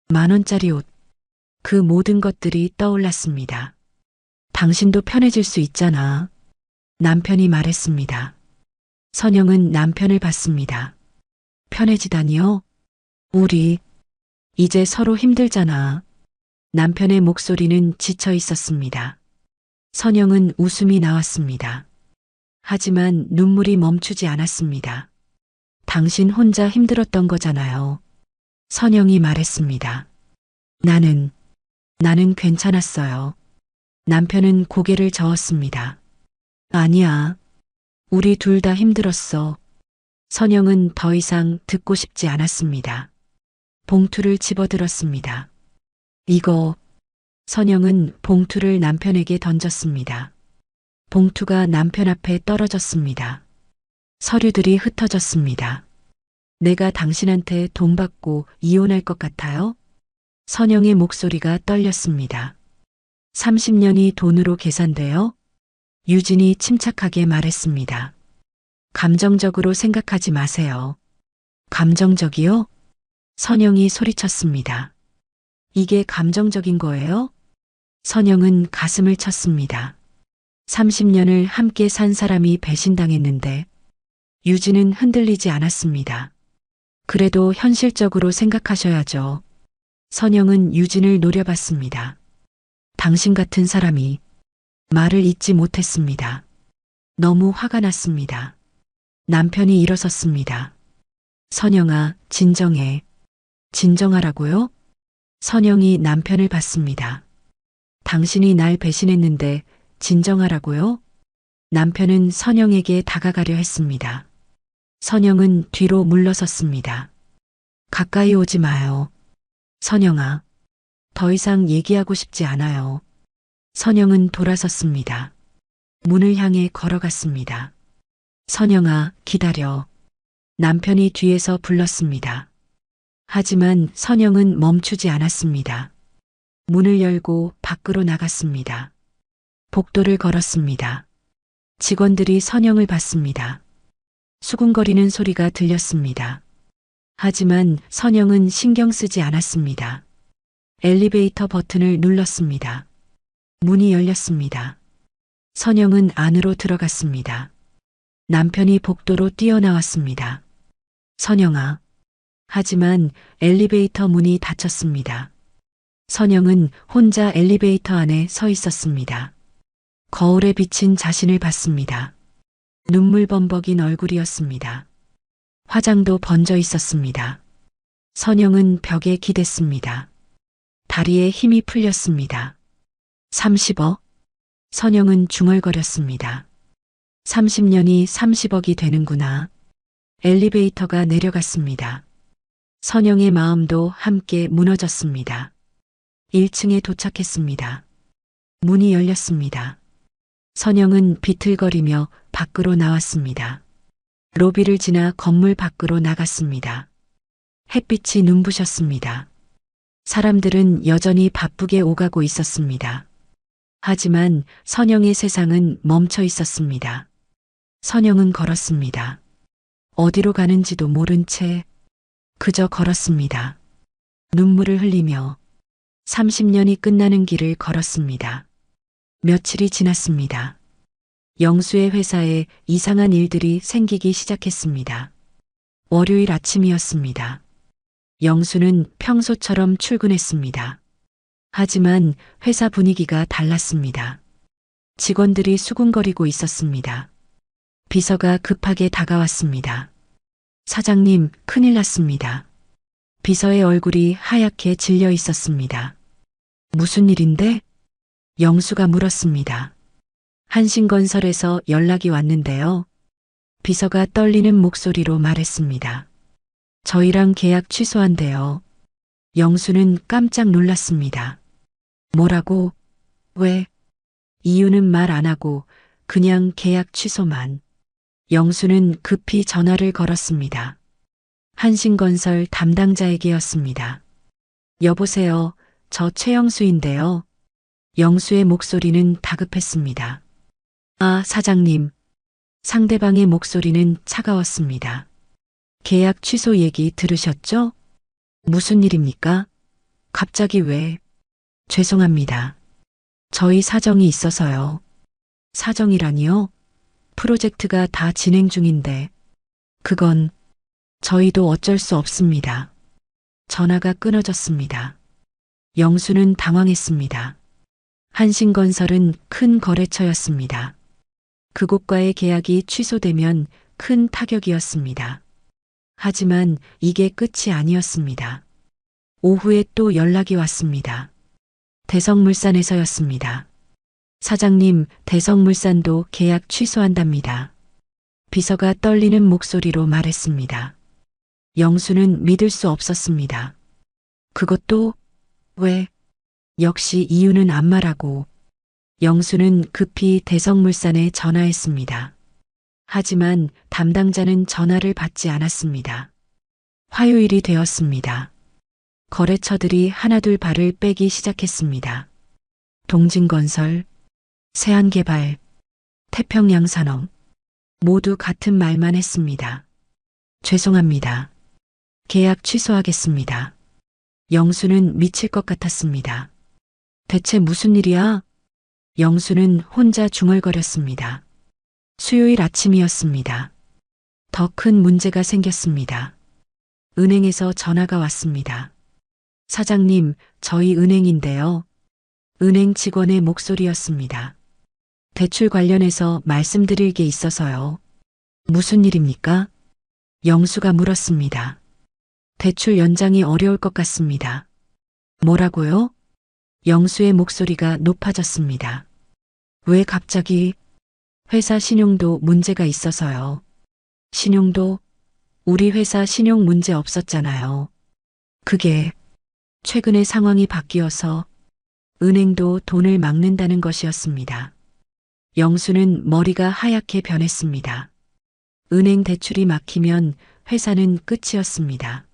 10,000원짜리 옷, 그 모든 것들이 떠올랐습니다. 당신도 편해질 수 있잖아. 남편이 말했습니다. 선영은 남편을 봤습니다. 편해지다니요? 우리 이제 서로 힘들잖아. 남편의 목소리는 지쳐 있었습니다. 선영은 웃음이 나왔습니다. 하지만 눈물이 멈추지 않았습니다. 당신 혼자 힘들었던 거잖아요. 선영이 말했습니다. 나는 괜찮았어요. 남편은 고개를 저었습니다. 아니야. 우리 둘 다 힘들었어. 선영은 더 이상 듣고 싶지 않았습니다. 봉투를 집어들었습니다. 이거. 선영은 봉투를 남편에게 던졌습니다. 봉투가 남편 앞에 떨어졌습니다. 서류들이 흩어졌습니다. 내가 당신한테 돈 받고 이혼할 것 같아요? 선영의 목소리가 떨렸습니다. 30년이 돈으로 계산돼요? 유진이 침착하게 말했습니다. 감정적으로 생각하지 마세요. 감정적이요? 선영이 소리쳤습니다. 이게 감정적인 거예요? 선영은 가슴을 쳤습니다. 30년을 함께 산 사람이 배신당했는데 유진은 흔들리지 않았습니다. 그래도 현실적으로 생각하셔야죠. 선영은 유진을 노려봤습니다. 당신 같은 사람이 말을 잇지 못했습니다. 너무 화가 났습니다. 남편이 일어섰습니다. 선영아, 진정해. 진정하라고요? 선영이 남편을 봤습니다. 당신이 날 배신했는데 진정하라고요? 남편은 선영에게 다가가려 했습니다. 선영은 뒤로 물러섰습니다. 가까이 오지 마요. 선영아, 더 이상 얘기하고 싶지 않아요. 선영은 돌아섰습니다. 문을 향해 걸어갔습니다. 선영아, 기다려. 남편이 뒤에서 불렀습니다. 하지만 선영은 멈추지 않았습니다. 문을 열고 밖으로 나갔습니다. 복도를 걸었습니다. 직원들이 선영을 봤습니다. 수군거리는 소리가 들렸습니다. 하지만 선영은 신경 쓰지 않았습니다. 엘리베이터 버튼을 눌렀습니다. 문이 열렸습니다. 선영은 안으로 들어갔습니다. 남편이 복도로 뛰어나왔습니다. 선영아. 하지만 엘리베이터 문이 닫혔습니다. 선영은 혼자 엘리베이터 안에 서 있었습니다. 거울에 비친 자신을 봤습니다. 눈물 범벅인 얼굴이었습니다. 화장도 번져 있었습니다. 선영은 벽에 기댔습니다. 다리에 힘이 풀렸습니다. 30억? 선영은 중얼거렸습니다. 30년이 30억이 되는구나. 엘리베이터가 내려갔습니다. 선영의 마음도 함께 무너졌습니다. 1층에 도착했습니다. 문이 열렸습니다. 선영은 비틀거리며 밖으로 나왔습니다. 로비를 지나 건물 밖으로 나갔습니다. 햇빛이 눈부셨습니다. 사람들은 여전히 바쁘게 오가고 있었습니다. 하지만 선영의 세상은 멈춰 있었습니다. 선영은 걸었습니다. 어디로 가는지도 모른 채 그저 걸었습니다. 눈물을 흘리며 30년이 끝나는 길을 걸었습니다. 며칠이 지났습니다. 영수의 회사에 이상한 일들이 생기기 시작했습니다. 월요일 아침이었습니다. 영수는 평소처럼 출근했습니다. 하지만 회사 분위기가 달랐습니다. 직원들이 수군거리고 있었습니다. 비서가 급하게 다가왔습니다. 사장님, 큰일 났습니다. 비서의 얼굴이 하얗게 질려 있었습니다. 무슨 일인데? 영수가 물었습니다. 한신건설에서 연락이 왔는데요. 비서가 떨리는 목소리로 말했습니다. 저희랑 계약 취소한대요. 영수는 깜짝 놀랐습니다. 뭐라고? 왜? 이유는 말 안 하고 그냥 계약 취소만. 영수는 급히 전화를 걸었습니다. 한신건설 담당자에게였습니다. 여보세요. 저 최영수인데요. 영수의 목소리는 다급했습니다. 아, 사장님. 상대방의 목소리는 차가웠습니다. 계약 취소 얘기 들으셨죠? 무슨 일입니까? 갑자기 왜? 죄송합니다. 저희 사정이 있어서요. 사정이라니요? 프로젝트가 다 진행 중인데. 그건 저희도 어쩔 수 없습니다. 전화가 끊어졌습니다. 영수는 당황했습니다. 한신건설은 큰 거래처였습니다. 그곳과의 계약이 취소되면 큰 타격이었습니다. 하지만 이게 끝이 아니었습니다. 오후에 또 연락이 왔습니다. 대성물산에서였습니다. 사장님, 대성물산도 계약 취소한답니다. 비서가 떨리는 목소리로 말했습니다. 영수는 믿을 수 없었습니다. 그것도 왜? 역시 이유는 안 말하고. 영수는 급히 대성물산에 전화했습니다. 하지만 담당자는 전화를 받지 않았습니다. 화요일이 되었습니다. 거래처들이 하나둘 발을 빼기 시작했습니다. 동진건설, 세안개발, 태평양산업 모두 같은 말만 했습니다. 죄송합니다. 계약 취소하겠습니다. 영수는 미칠 것 같았습니다. 대체 무슨 일이야? 영수는 혼자 중얼거렸습니다. 수요일 아침이었습니다. 더 큰 문제가 생겼습니다. 은행에서 전화가 왔습니다. 사장님, 저희 은행인데요. 은행 직원의 목소리였습니다. 대출 관련해서 말씀드릴 게 있어서요. 무슨 일입니까? 영수가 물었습니다. 대출 연장이 어려울 것 같습니다. 뭐라고요? 영수의 목소리가 높아졌습니다. 왜 갑자기? 회사 신용도 문제가 있어서요. 신용도? 우리 회사 신용 문제 없었잖아요. 그게 최근에 상황이 바뀌어서 은행도 돈을 막는다는 것이었습니다. 영수는 머리가 하얗게 변했습니다. 은행 대출이 막히면 회사는 끝이었습니다.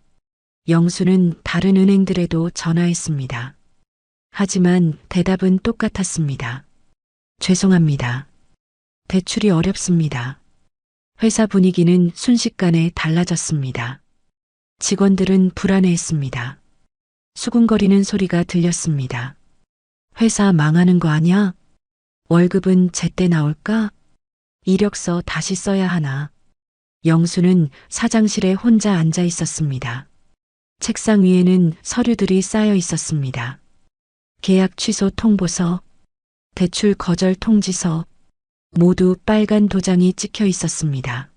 영수는 다른 은행들에도 전화했습니다. 하지만 대답은 똑같았습니다. 죄송합니다. 대출이 어렵습니다. 회사 분위기는 순식간에 달라졌습니다. 직원들은 불안해했습니다. 수군거리는 소리가 들렸습니다. 회사 망하는 거 아냐? 월급은 제때 나올까? 이력서 다시 써야 하나? 영수는 사장실에 혼자 앉아 있었습니다. 책상 위에는 서류들이 쌓여 있었습니다. 계약 취소 통보서, 대출 거절 통지서, 모두 빨간 도장이 찍혀 있었습니다.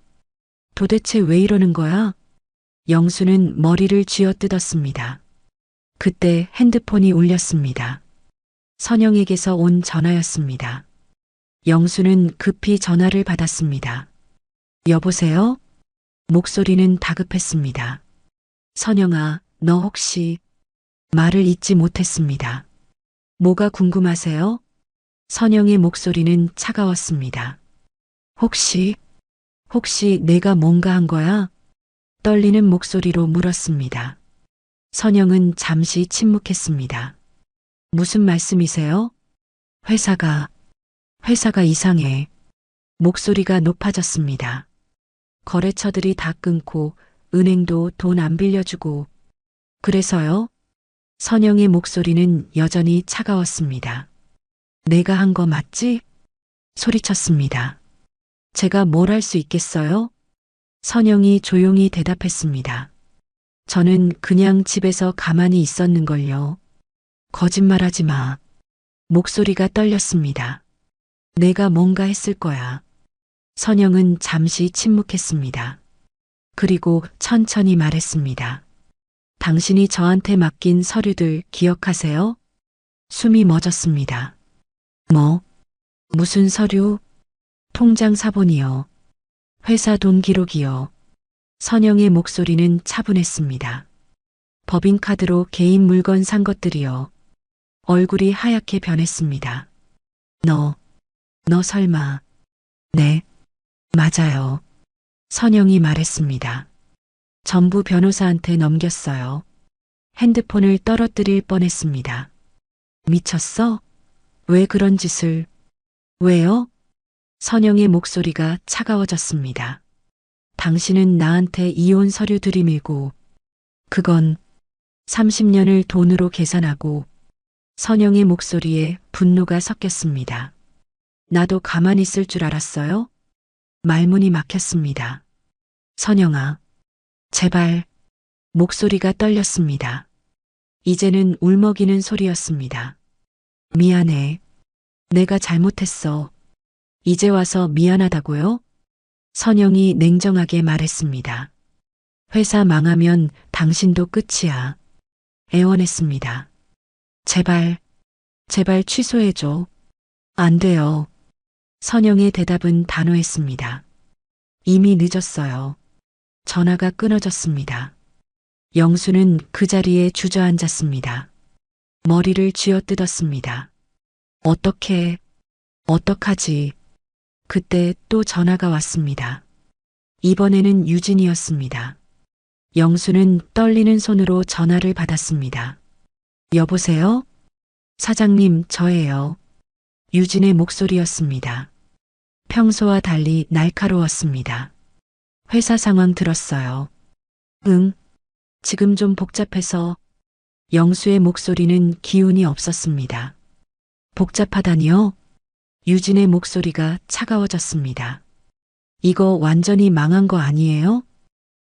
도대체 왜 이러는 거야? 영수는 머리를 쥐어뜯었습니다. 그때 핸드폰이 울렸습니다. 선영에게서 온 전화였습니다. 영수는 급히 전화를 받았습니다. 여보세요? 목소리는 다급했습니다. 선영아, 너 혹시... 말을 잇지 못했습니다. 뭐가 궁금하세요? 선영의 목소리는 차가웠습니다. 혹시 내가 뭔가 한 거야? 떨리는 목소리로 물었습니다. 선영은 잠시 침묵했습니다. 무슨 말씀이세요? 회사가 이상해. 목소리가 높아졌습니다. 거래처들이 다 끊고 은행도 돈 안 빌려주고. 그래서요? 선영의 목소리는 여전히 차가웠습니다. 내가 한 거 맞지? 소리쳤습니다. 제가 뭘 할 수 있겠어요? 선영이 조용히 대답했습니다. 저는 그냥 집에서 가만히 있었는걸요. 거짓말하지 마. 목소리가 떨렸습니다. 내가 뭔가 했을 거야. 선영은 잠시 침묵했습니다. 그리고 천천히 말했습니다. 당신이 저한테 맡긴 서류들 기억하세요? 숨이 멎었습니다. 무슨 서류? 통장 사본이요. 회사 돈 기록이요. 선영의 목소리는 차분했습니다. 법인카드로 개인 물건 산 것들이요. 얼굴이 하얗게 변했습니다. 너 설마... 네, 맞아요. 선영이 말했습니다. 전부 변호사한테 넘겼어요. 핸드폰을 떨어뜨릴 뻔했습니다. 미쳤어? 왜 그런 짓을... 왜요? 선영의 목소리가 차가워졌습니다. 당신은 나한테 이혼 서류 들이밀고 그건 30년을 돈으로 계산하고. 선영의 목소리에 분노가 섞였습니다. 나도 가만히 있을 줄 알았어요? 말문이 막혔습니다. 선영아, 제발. 목소리가 떨렸습니다. 이제는 울먹이는 소리였습니다. 미안해. 내가 잘못했어. 이제 와서 미안하다고요? 선영이 냉정하게 말했습니다. 회사 망하면 당신도 끝이야. 애원했습니다. 제발 취소해줘. 안 돼요. 선영의 대답은 단호했습니다. 이미 늦었어요. 전화가 끊어졌습니다. 영수는 그 자리에 주저앉았습니다. 머리를 쥐어뜯었습니다. 어떡하지? 그때 또 전화가 왔습니다. 이번에는 유진이었습니다. 영수는 떨리는 손으로 전화를 받았습니다. 여보세요? 사장님, 저예요. 유진의 목소리였습니다. 평소와 달리 날카로웠습니다. 회사 상황 들었어요. 응, 지금 좀 복잡해서. 영수의 목소리는 기운이 없었습니다. 복잡하다니요? 유진의 목소리가 차가워졌습니다. 이거 완전히 망한 거 아니에요?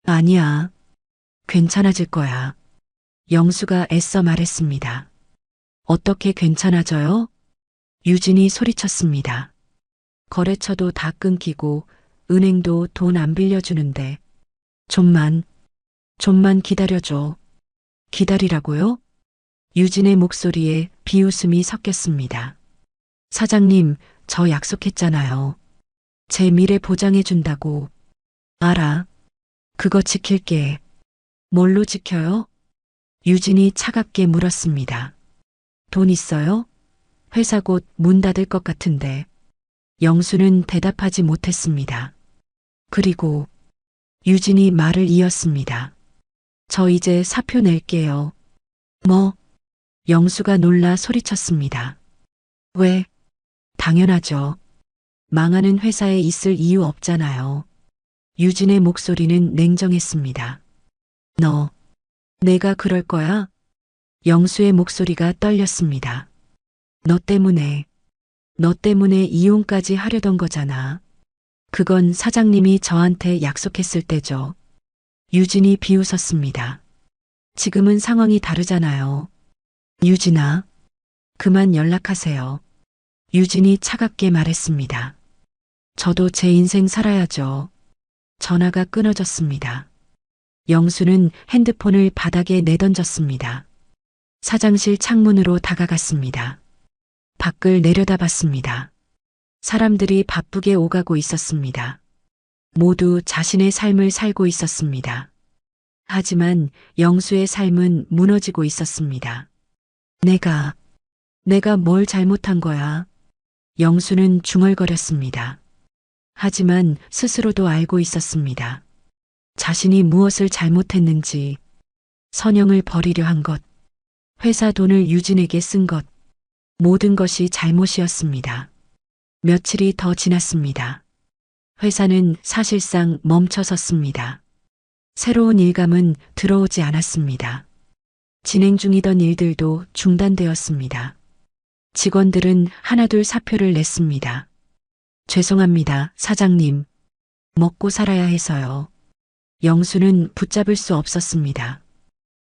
아니야. 괜찮아질 거야. 영수가 애써 말했습니다. 어떻게 괜찮아져요? 유진이 소리쳤습니다. 거래처도 다 끊기고 은행도 돈 안 빌려주는데 좀만 기다려줘. 기다리라고요? 유진의 목소리에 비웃음이 섞였습니다. 사장님, 저 약속했잖아요. 제 미래 보장해준다고. 알아. 그거 지킬게. 뭘로 지켜요? 유진이 차갑게 물었습니다. 돈 있어요? 회사 곧 문 닫을 것 같은데. 영수는 대답하지 못했습니다. 그리고 유진이 말을 이었습니다. 저 이제 사표 낼게요. 뭐? 영수가 놀라 소리쳤습니다. 왜? 당연하죠. 망하는 회사에 있을 이유 없잖아요. 유진의 목소리는 냉정했습니다. 너, 내가 그럴 거야? 영수의 목소리가 떨렸습니다. 너 때문에 이혼까지 하려던 거잖아. 그건 사장님이 저한테 약속했을 때죠. 유진이 비웃었습니다. 지금은 상황이 다르잖아요. 유진아, 그만 연락하세요. 유진이 차갑게 말했습니다. 저도 제 인생 살아야죠. 전화가 끊어졌습니다. 영수는 핸드폰을 바닥에 내던졌습니다. 사장실 창문으로 다가갔습니다. 밖을 내려다봤습니다. 사람들이 바쁘게 오가고 있었습니다. 모두 자신의 삶을 살고 있었습니다. 하지만 영수의 삶은 무너지고 있었습니다. 내가 뭘 잘못한 거야? 영수는 중얼거렸습니다. 하지만 스스로도 알고 있었습니다. 자신이 무엇을 잘못했는지, 선영을 버리려 한 것, 회사 돈을 유진에게 쓴 것, 모든 것이 잘못이었습니다. 며칠이 더 지났습니다. 회사는 사실상 멈춰섰습니다. 새로운 일감은 들어오지 않았습니다. 진행 중이던 일들도 중단되었습니다. 직원들은 하나둘 사표를 냈습니다. 죄송합니다, 사장님. 먹고 살아야 해서요. 영수는 붙잡을 수 없었습니다.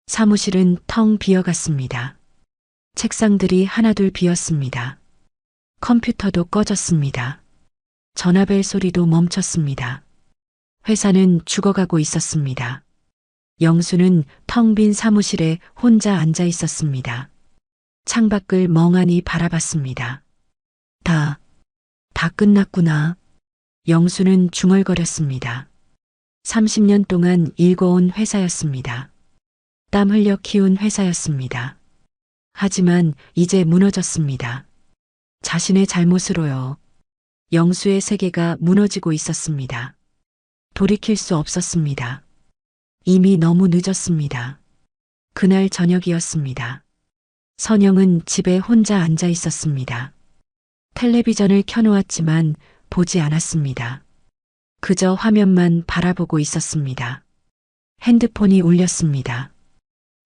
사무실은 텅 비어갔습니다. 책상들이 하나둘 비었습니다. 컴퓨터도 꺼졌습니다. 전화벨 소리도 멈췄습니다. 회사는 죽어가고 있었습니다. 영수는 텅 빈 사무실에 혼자 앉아 있었습니다. 창밖을 멍하니 바라봤습니다. 다 끝났구나. 영수는 중얼거렸습니다. 30년 동안 일궈온 회사였습니다. 땀 흘려 키운 회사였습니다. 하지만 이제 무너졌습니다. 자신의 잘못으로요. 영수의 세계가 무너지고 있었습니다. 돌이킬 수 없었습니다. 이미 너무 늦었습니다. 그날 저녁이었습니다. 선영은 집에 혼자 앉아 있었습니다. 텔레비전을 켜놓았지만 보지 않았습니다. 그저 화면만 바라보고 있었습니다. 핸드폰이 울렸습니다.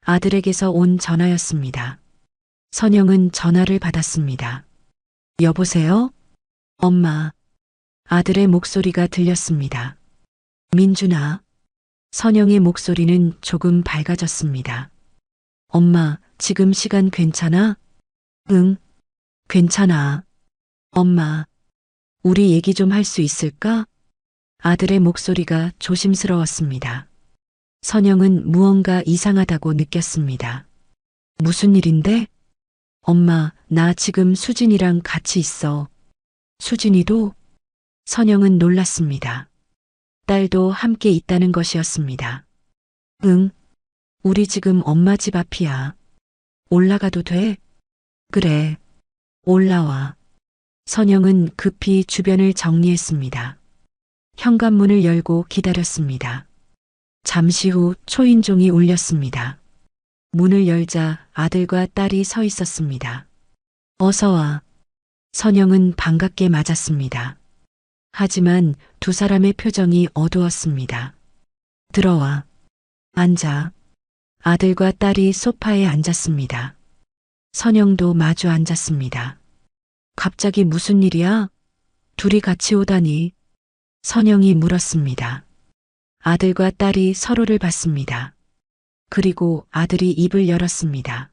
아들에게서 온 전화였습니다. 선영은 전화를 받았습니다. 여보세요? 엄마. 아들의 목소리가 들렸습니다. 민준아. 선영의 목소리는 조금 밝아졌습니다. 엄마, 지금 시간 괜찮아? 응, 괜찮아. 엄마, 우리 얘기 좀 할 수 있을까? 아들의 목소리가 조심스러웠습니다. 선영은 무언가 이상하다고 느꼈습니다. 무슨 일인데? 엄마, 나 지금 수진이랑 같이 있어. 수진이도? 선영은 놀랐습니다. 딸도 함께 있다는 것이었습니다. 응, 우리 지금 엄마 집 앞이야. 올라가도 돼? 그래, 올라와. 선영은 급히 주변을 정리했습니다. 현관문을 열고 기다렸습니다. 잠시 후 초인종이 울렸습니다. 문을 열자 아들과 딸이 서 있었습니다. 어서 와. 선영은 반갑게 맞았습니다. 하지만 두 사람의 표정이 어두웠습니다. 들어와. 앉아. 아들과 딸이 소파에 앉았습니다. 선영도 마주 앉았습니다. 갑자기 무슨 일이야? 둘이 같이 오다니. 선영이 물었습니다. 아들과 딸이 서로를 봤습니다. 그리고 아들이 입을 열었습니다.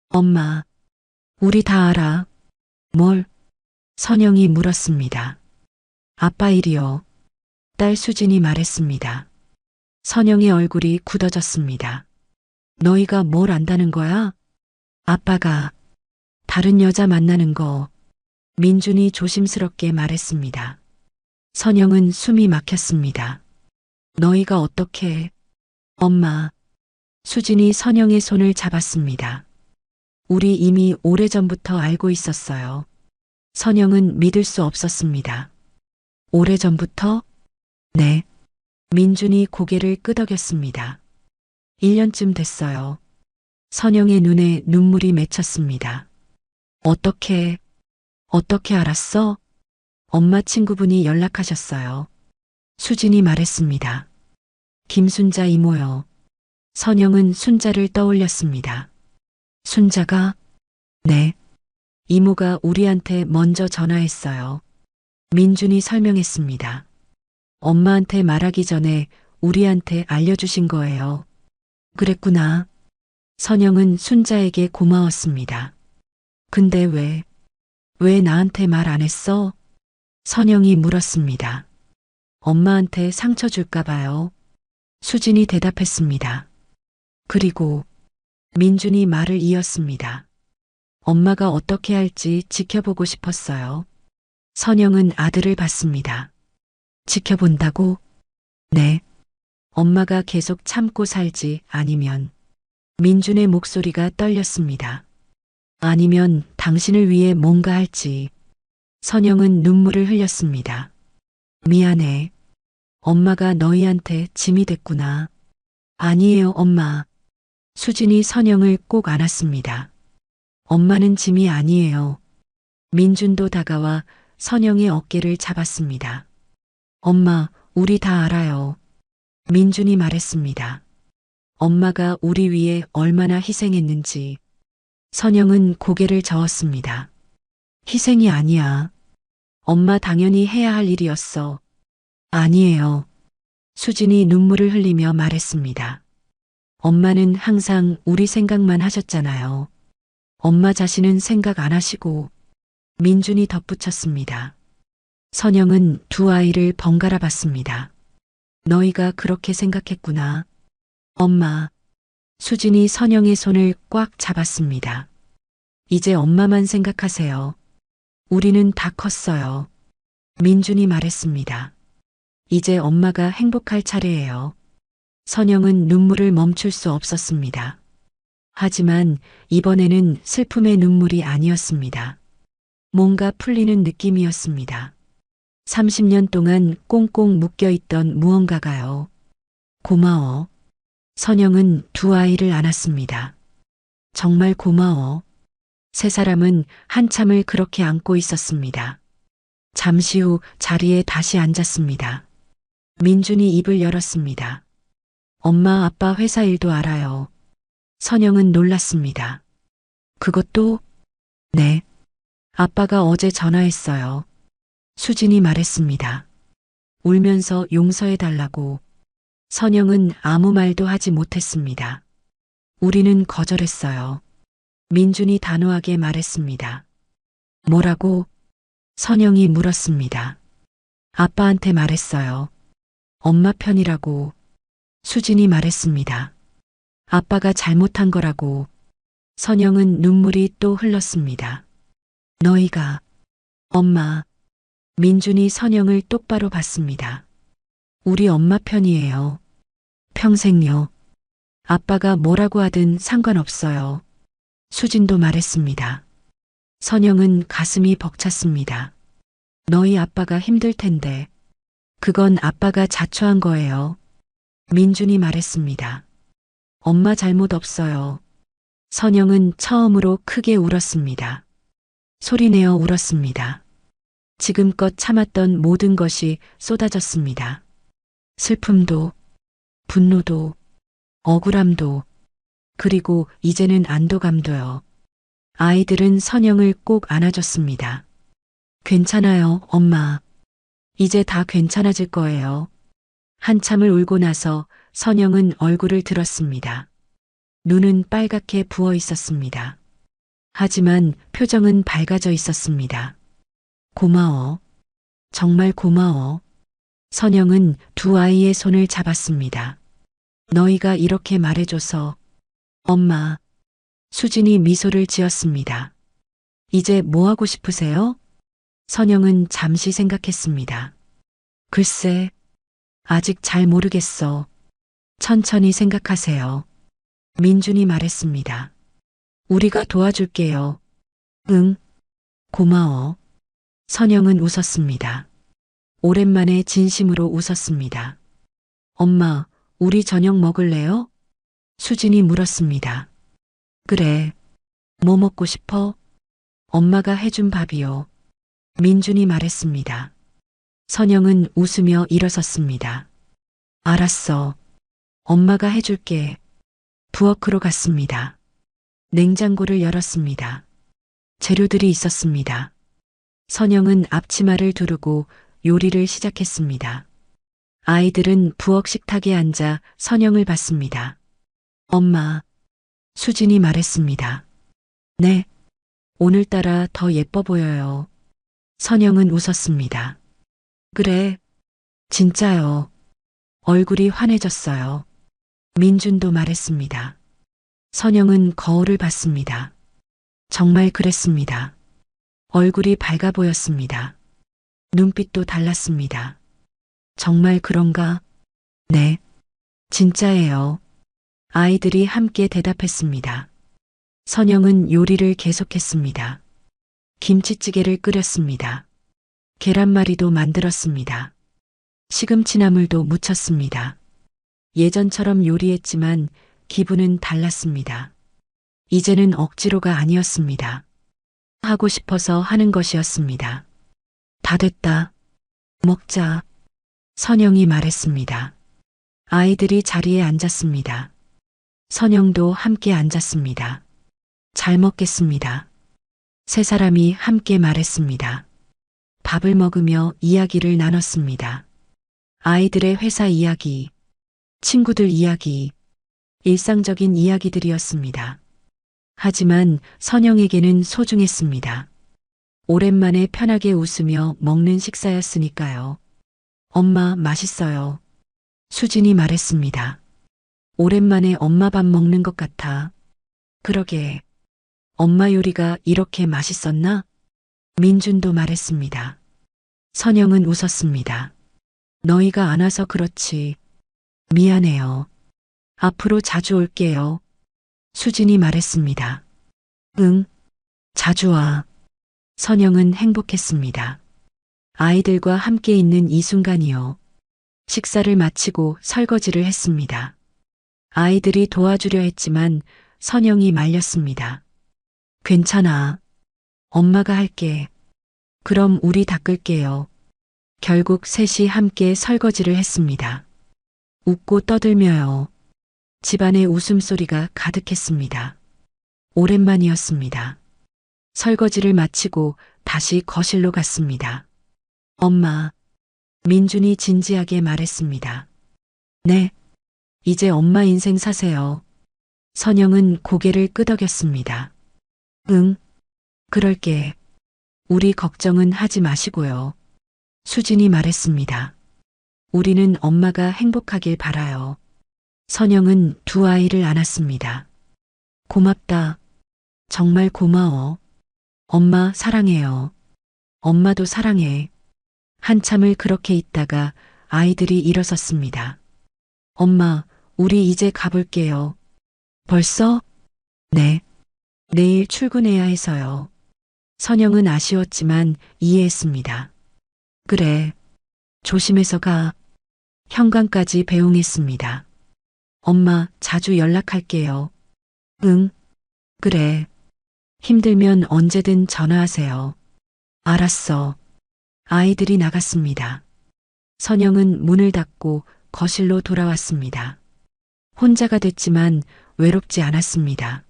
엄마, 우리 다 알아. 뭘? 선영이 물었습니다. 아빠 일이요. 딸 수진이 말했습니다. 선영의 얼굴이 굳어졌습니다. 너희가 뭘 안다는 거야? 아빠가 다른 여자 만나는 거. 민준이 조심스럽게 말했습니다. 선영은 숨이 막혔습니다. 너희가 어떻게? 엄마. 수진이 선영의 손을 잡았습니다. 우리 이미 오래전부터 알고 있었어요. 선영은 믿을 수 없었습니다. 오래전부터? 네. 민준이 고개를 끄덕였습니다. 1년쯤 됐어요. 선영의 눈에 눈물이 맺혔습니다. 어떻게 알았어? 엄마 친구분이 연락하셨어요. 수진이 말했습니다. 김순자 이모요. 선영은 순자를 떠올렸습니다. 순자가? 네. 이모가 우리한테 먼저 전화했어요. 민준이 설명했습니다. 엄마한테 말하기 전에 우리한테 알려주신 거예요. 그랬구나. 선영은 순자에게 고마웠습니다. 근데 왜 나한테 말 안 했어? 선영이 물었습니다. 엄마한테 상처 줄까 봐요. 수진이 대답했습니다. 그리고 민준이 말을 이었습니다. 엄마가 어떻게 할지 지켜보고 싶었어요. 선영은 아들을 봤습니다. 지켜본다고? 네. 엄마가 계속 참고 살지 아니면 민준의 목소리가 떨렸습니다. 아니면 당신을 위해 뭔가 할지. 선영은 눈물을 흘렸습니다. 미안해. 엄마가 너희한테 짐이 됐구나. 아니에요, 엄마. 수진이 선영을 꼭 안았습니다. 엄마는 짐이 아니에요. 민준도 다가와 선영의 어깨를 잡았습니다. 엄마, 우리 다 알아요. 민준이 말했습니다. 엄마가 우리 위해 얼마나 희생했는지. 선영은 고개를 저었습니다. 희생이 아니야. 엄마 당연히 해야 할 일이었어. 아니에요. 수진이 눈물을 흘리며 말했습니다. 엄마는 항상 우리 생각만 하셨잖아요. 엄마 자신은 생각 안 하시고. 민준이 덧붙였습니다. 선영은 두 아이를 번갈아 봤습니다. 너희가 그렇게 생각했구나. 엄마. 수진이 선영의 손을 꽉 잡았습니다. 이제 엄마만 생각하세요. 우리는 다 컸어요. 민준이 말했습니다. 이제 엄마가 행복할 차례예요. 선영은 눈물을 멈출 수 없었습니다. 하지만 이번에는 슬픔의 눈물이 아니었습니다. 뭔가 풀리는 느낌이었습니다. 30년 동안 꽁꽁 묶여있던 무언가가요. 고마워. 선영은 두 아이를 안았습니다. 정말 고마워. 세 사람은 한참을 그렇게 안고 있었습니다. 잠시 후 자리에 다시 앉았습니다. 민준이 입을 열었습니다. 엄마 아빠 회사 일도 알아요. 선영은 놀랐습니다. 그것도? 네. 아빠가 어제 전화했어요. 수진이 말했습니다. 울면서 용서해달라고. 선영은 아무 말도 하지 못했습니다. 우리는 거절했어요. 민준이 단호하게 말했습니다. 뭐라고? 선영이 물었습니다. 아빠한테 말했어요. 엄마 편이라고. 수진이 말했습니다. 아빠가 잘못한 거라고. 선영은 눈물이 또 흘렀습니다. 너희가. 엄마. 민준이 선영을 똑바로 봤습니다. 우리 엄마 편이에요. 평생요. 아빠가 뭐라고 하든 상관없어요. 수진도 말했습니다. 선영은 가슴이 벅찼습니다. 너희 아빠가 힘들 텐데. 그건 아빠가 자초한 거예요. 민준이 말했습니다. 엄마 잘못 없어요. 선영은 처음으로 크게 울었습니다. 소리내어 울었습니다. 지금껏 참았던 모든 것이 쏟아졌습니다. 슬픔도, 분노도, 억울함도, 그리고 이제는 안도감도요. 아이들은 선영을 꼭 안아줬습니다. 괜찮아요, 엄마. 이제 다 괜찮아질 거예요. 한참을 울고 나서 선영은 얼굴을 들었습니다. 눈은 빨갛게 부어 있었습니다. 하지만 표정은 밝아져 있었습니다. 고마워. 정말 고마워. 선영은 두 아이의 손을 잡았습니다. 너희가 이렇게 말해줘서. 엄마. 수진이 미소를 지었습니다. 이제 뭐 하고 싶으세요? 선영은 잠시 생각했습니다. 글쎄, 아직 잘 모르겠어. 천천히 생각하세요. 민준이 말했습니다. 우리가 도와줄게요. 응, 고마워. 선영은 웃었습니다. 오랜만에 진심으로 웃었습니다. 엄마, 우리 저녁 먹을래요? 수진이 물었습니다. 그래. 뭐 먹고 싶어? 엄마가 해준 밥이요. 민준이 말했습니다. 선영은 웃으며 일어섰습니다. 알았어. 엄마가 해줄게. 부엌으로 갔습니다. 냉장고를 열었습니다. 재료들이 있었습니다. 선영은 앞치마를 두르고 요리를 시작했습니다. 아이들은 부엌 식탁에 앉아 선영을 봤습니다. 엄마, 수진이 말했습니다. 네, 오늘따라 더 예뻐 보여요. 선영은 웃었습니다. 그래, 진짜요. 얼굴이 환해졌어요. 민준도 말했습니다. 선영은 거울을 봤습니다. 정말 그랬습니다. 얼굴이 밝아 보였습니다. 눈빛도 달랐습니다. 정말 그런가? 네, 진짜예요. 아이들이 함께 대답했습니다. 선영은 요리를 계속했습니다. 김치찌개를 끓였습니다. 계란말이도 만들었습니다. 시금치나물도 무쳤습니다. 예전처럼 요리했지만 기분은 달랐습니다. 이제는 억지로가 아니었습니다. 하고 싶어서 하는 것이었습니다. 다 됐다. 먹자. 선영이 말했습니다. 아이들이 자리에 앉았습니다. 선영도 함께 앉았습니다. 잘 먹겠습니다. 세 사람이 함께 말했습니다. 밥을 먹으며 이야기를 나눴습니다. 아이들의 회사 이야기, 친구들 이야기, 일상적인 이야기들이었습니다. 하지만 선영에게는 소중했습니다. 오랜만에 편하게 웃으며 먹는 식사였으니까요. 엄마, 맛있어요. 수진이 말했습니다. 오랜만에 엄마 밥 먹는 것 같아. 그러게. 엄마 요리가 이렇게 맛있었나? 민준도 말했습니다. 선영은 웃었습니다. 너희가 안 와서 그렇지. 미안해요. 앞으로 자주 올게요. 수진이 말했습니다. 응, 자주 와. 선영은 행복했습니다. 아이들과 함께 있는 이 순간이요. 식사를 마치고 설거지를 했습니다. 아이들이 도와주려 했지만 선영이 말렸습니다. 괜찮아. 엄마가 할게. 그럼 우리 닦을게요. 결국 셋이 함께 설거지를 했습니다. 웃고 떠들며요. 집안에 웃음소리가 가득했습니다. 오랜만이었습니다. 설거지를 마치고 다시 거실로 갔습니다. 엄마, 민준이 진지하게 말했습니다. 네, 이제 엄마 인생 사세요. 선영은 고개를 끄덕였습니다. 응, 그럴게. 우리 걱정은 하지 마시고요. 수진이 말했습니다. 우리는 엄마가 행복하길 바라요. 선영은 두 아이를 안았습니다. 고맙다. 정말 고마워. 엄마 사랑해요. 엄마도 사랑해. 한참을 그렇게 있다가 아이들이 일어섰습니다. 엄마, 우리 이제 가볼게요. 벌써? 네. 내일 출근해야 해서요. 선영은 아쉬웠지만 이해했습니다. 그래. 조심해서 가. 현관까지 배웅했습니다. 엄마, 자주 연락할게요. 응. 그래. 힘들면 언제든 전화하세요. 알았어. 아이들이 나갔습니다. 선영은 문을 닫고 거실로 돌아왔습니다. 혼자가 됐지만 외롭지 않았습니다.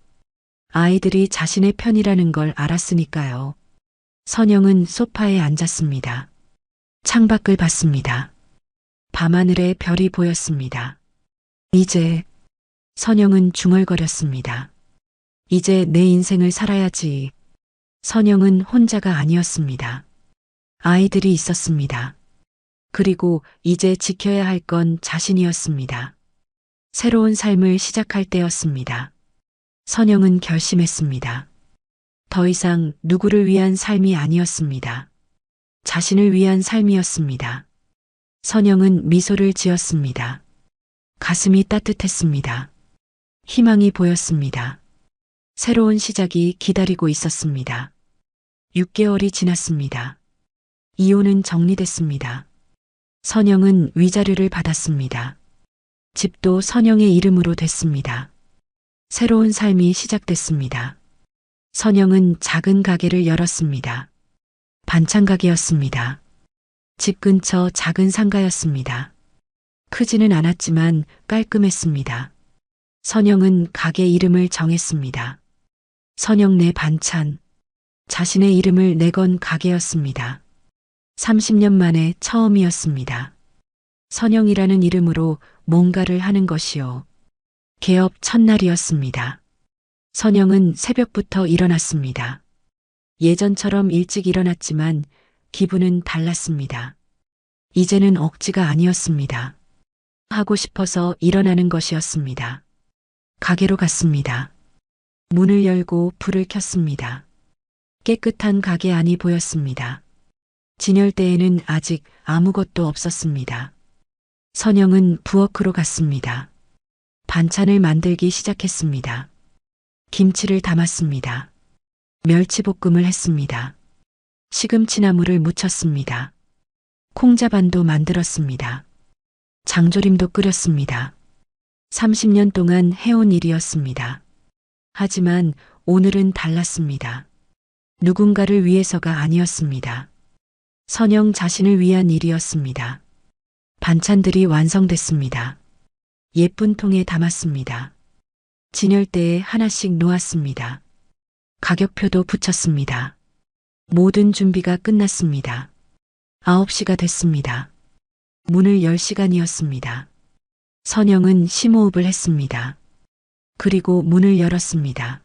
아이들이 자신의 편이라는 걸 알았으니까요. 선영은 소파에 앉았습니다. 창밖을 봤습니다. 밤하늘에 별이 보였습니다. 이제 선영은 중얼거렸습니다. 이제 내 인생을 살아야지. 선영은 혼자가 아니었습니다. 아이들이 있었습니다. 그리고 이제 지켜야 할 건 자신이었습니다. 새로운 삶을 시작할 때였습니다. 선영은 결심했습니다. 더 이상 누구를 위한 삶이 아니었습니다. 자신을 위한 삶이었습니다. 선영은 미소를 지었습니다. 가슴이 따뜻했습니다. 희망이 보였습니다. 새로운 시작이 기다리고 있었습니다. 6개월이 지났습니다. 이혼은 정리됐습니다. 선영은 위자료를 받았습니다. 집도 선영의 이름으로 됐습니다. 새로운 삶이 시작됐습니다. 선영은 작은 가게를 열었습니다. 반찬 가게였습니다. 집 근처 작은 상가였습니다. 크지는 않았지만 깔끔했습니다. 선영은 가게 이름을 정했습니다. 선영네 반찬. 자신의 이름을 내건 가게였습니다. 30년 만에 처음이었습니다. 선영이라는 이름으로 뭔가를 하는 것이요. 개업 첫날이었습니다. 선영은 새벽부터 일어났습니다. 예전처럼 일찍 일어났지만 기분은 달랐습니다. 이제는 억지가 아니었습니다. 하고 싶어서 일어나는 것이었습니다. 가게로 갔습니다. 문을 열고 불을 켰습니다. 깨끗한 가게 안이 보였습니다. 진열대에는 아직 아무것도 없었습니다. 선영은 부엌으로 갔습니다. 반찬을 만들기 시작했습니다. 김치를 담았습니다. 멸치볶음을 했습니다. 시금치나물을 무쳤습니다. 콩자반도 만들었습니다. 장조림도 끓였습니다. 30년 동안 해온 일이었습니다. 하지만 오늘은 달랐습니다. 누군가를 위해서가 아니었습니다. 선영 자신을 위한 일이었습니다. 반찬들이 완성됐습니다. 예쁜 통에 담았습니다. 진열대에 하나씩 놓았습니다. 가격표도 붙였습니다. 모든 준비가 끝났습니다. 9시가 됐습니다. 문을 열 시간이었습니다. 선영은 심호흡을 했습니다. 그리고 문을 열었습니다.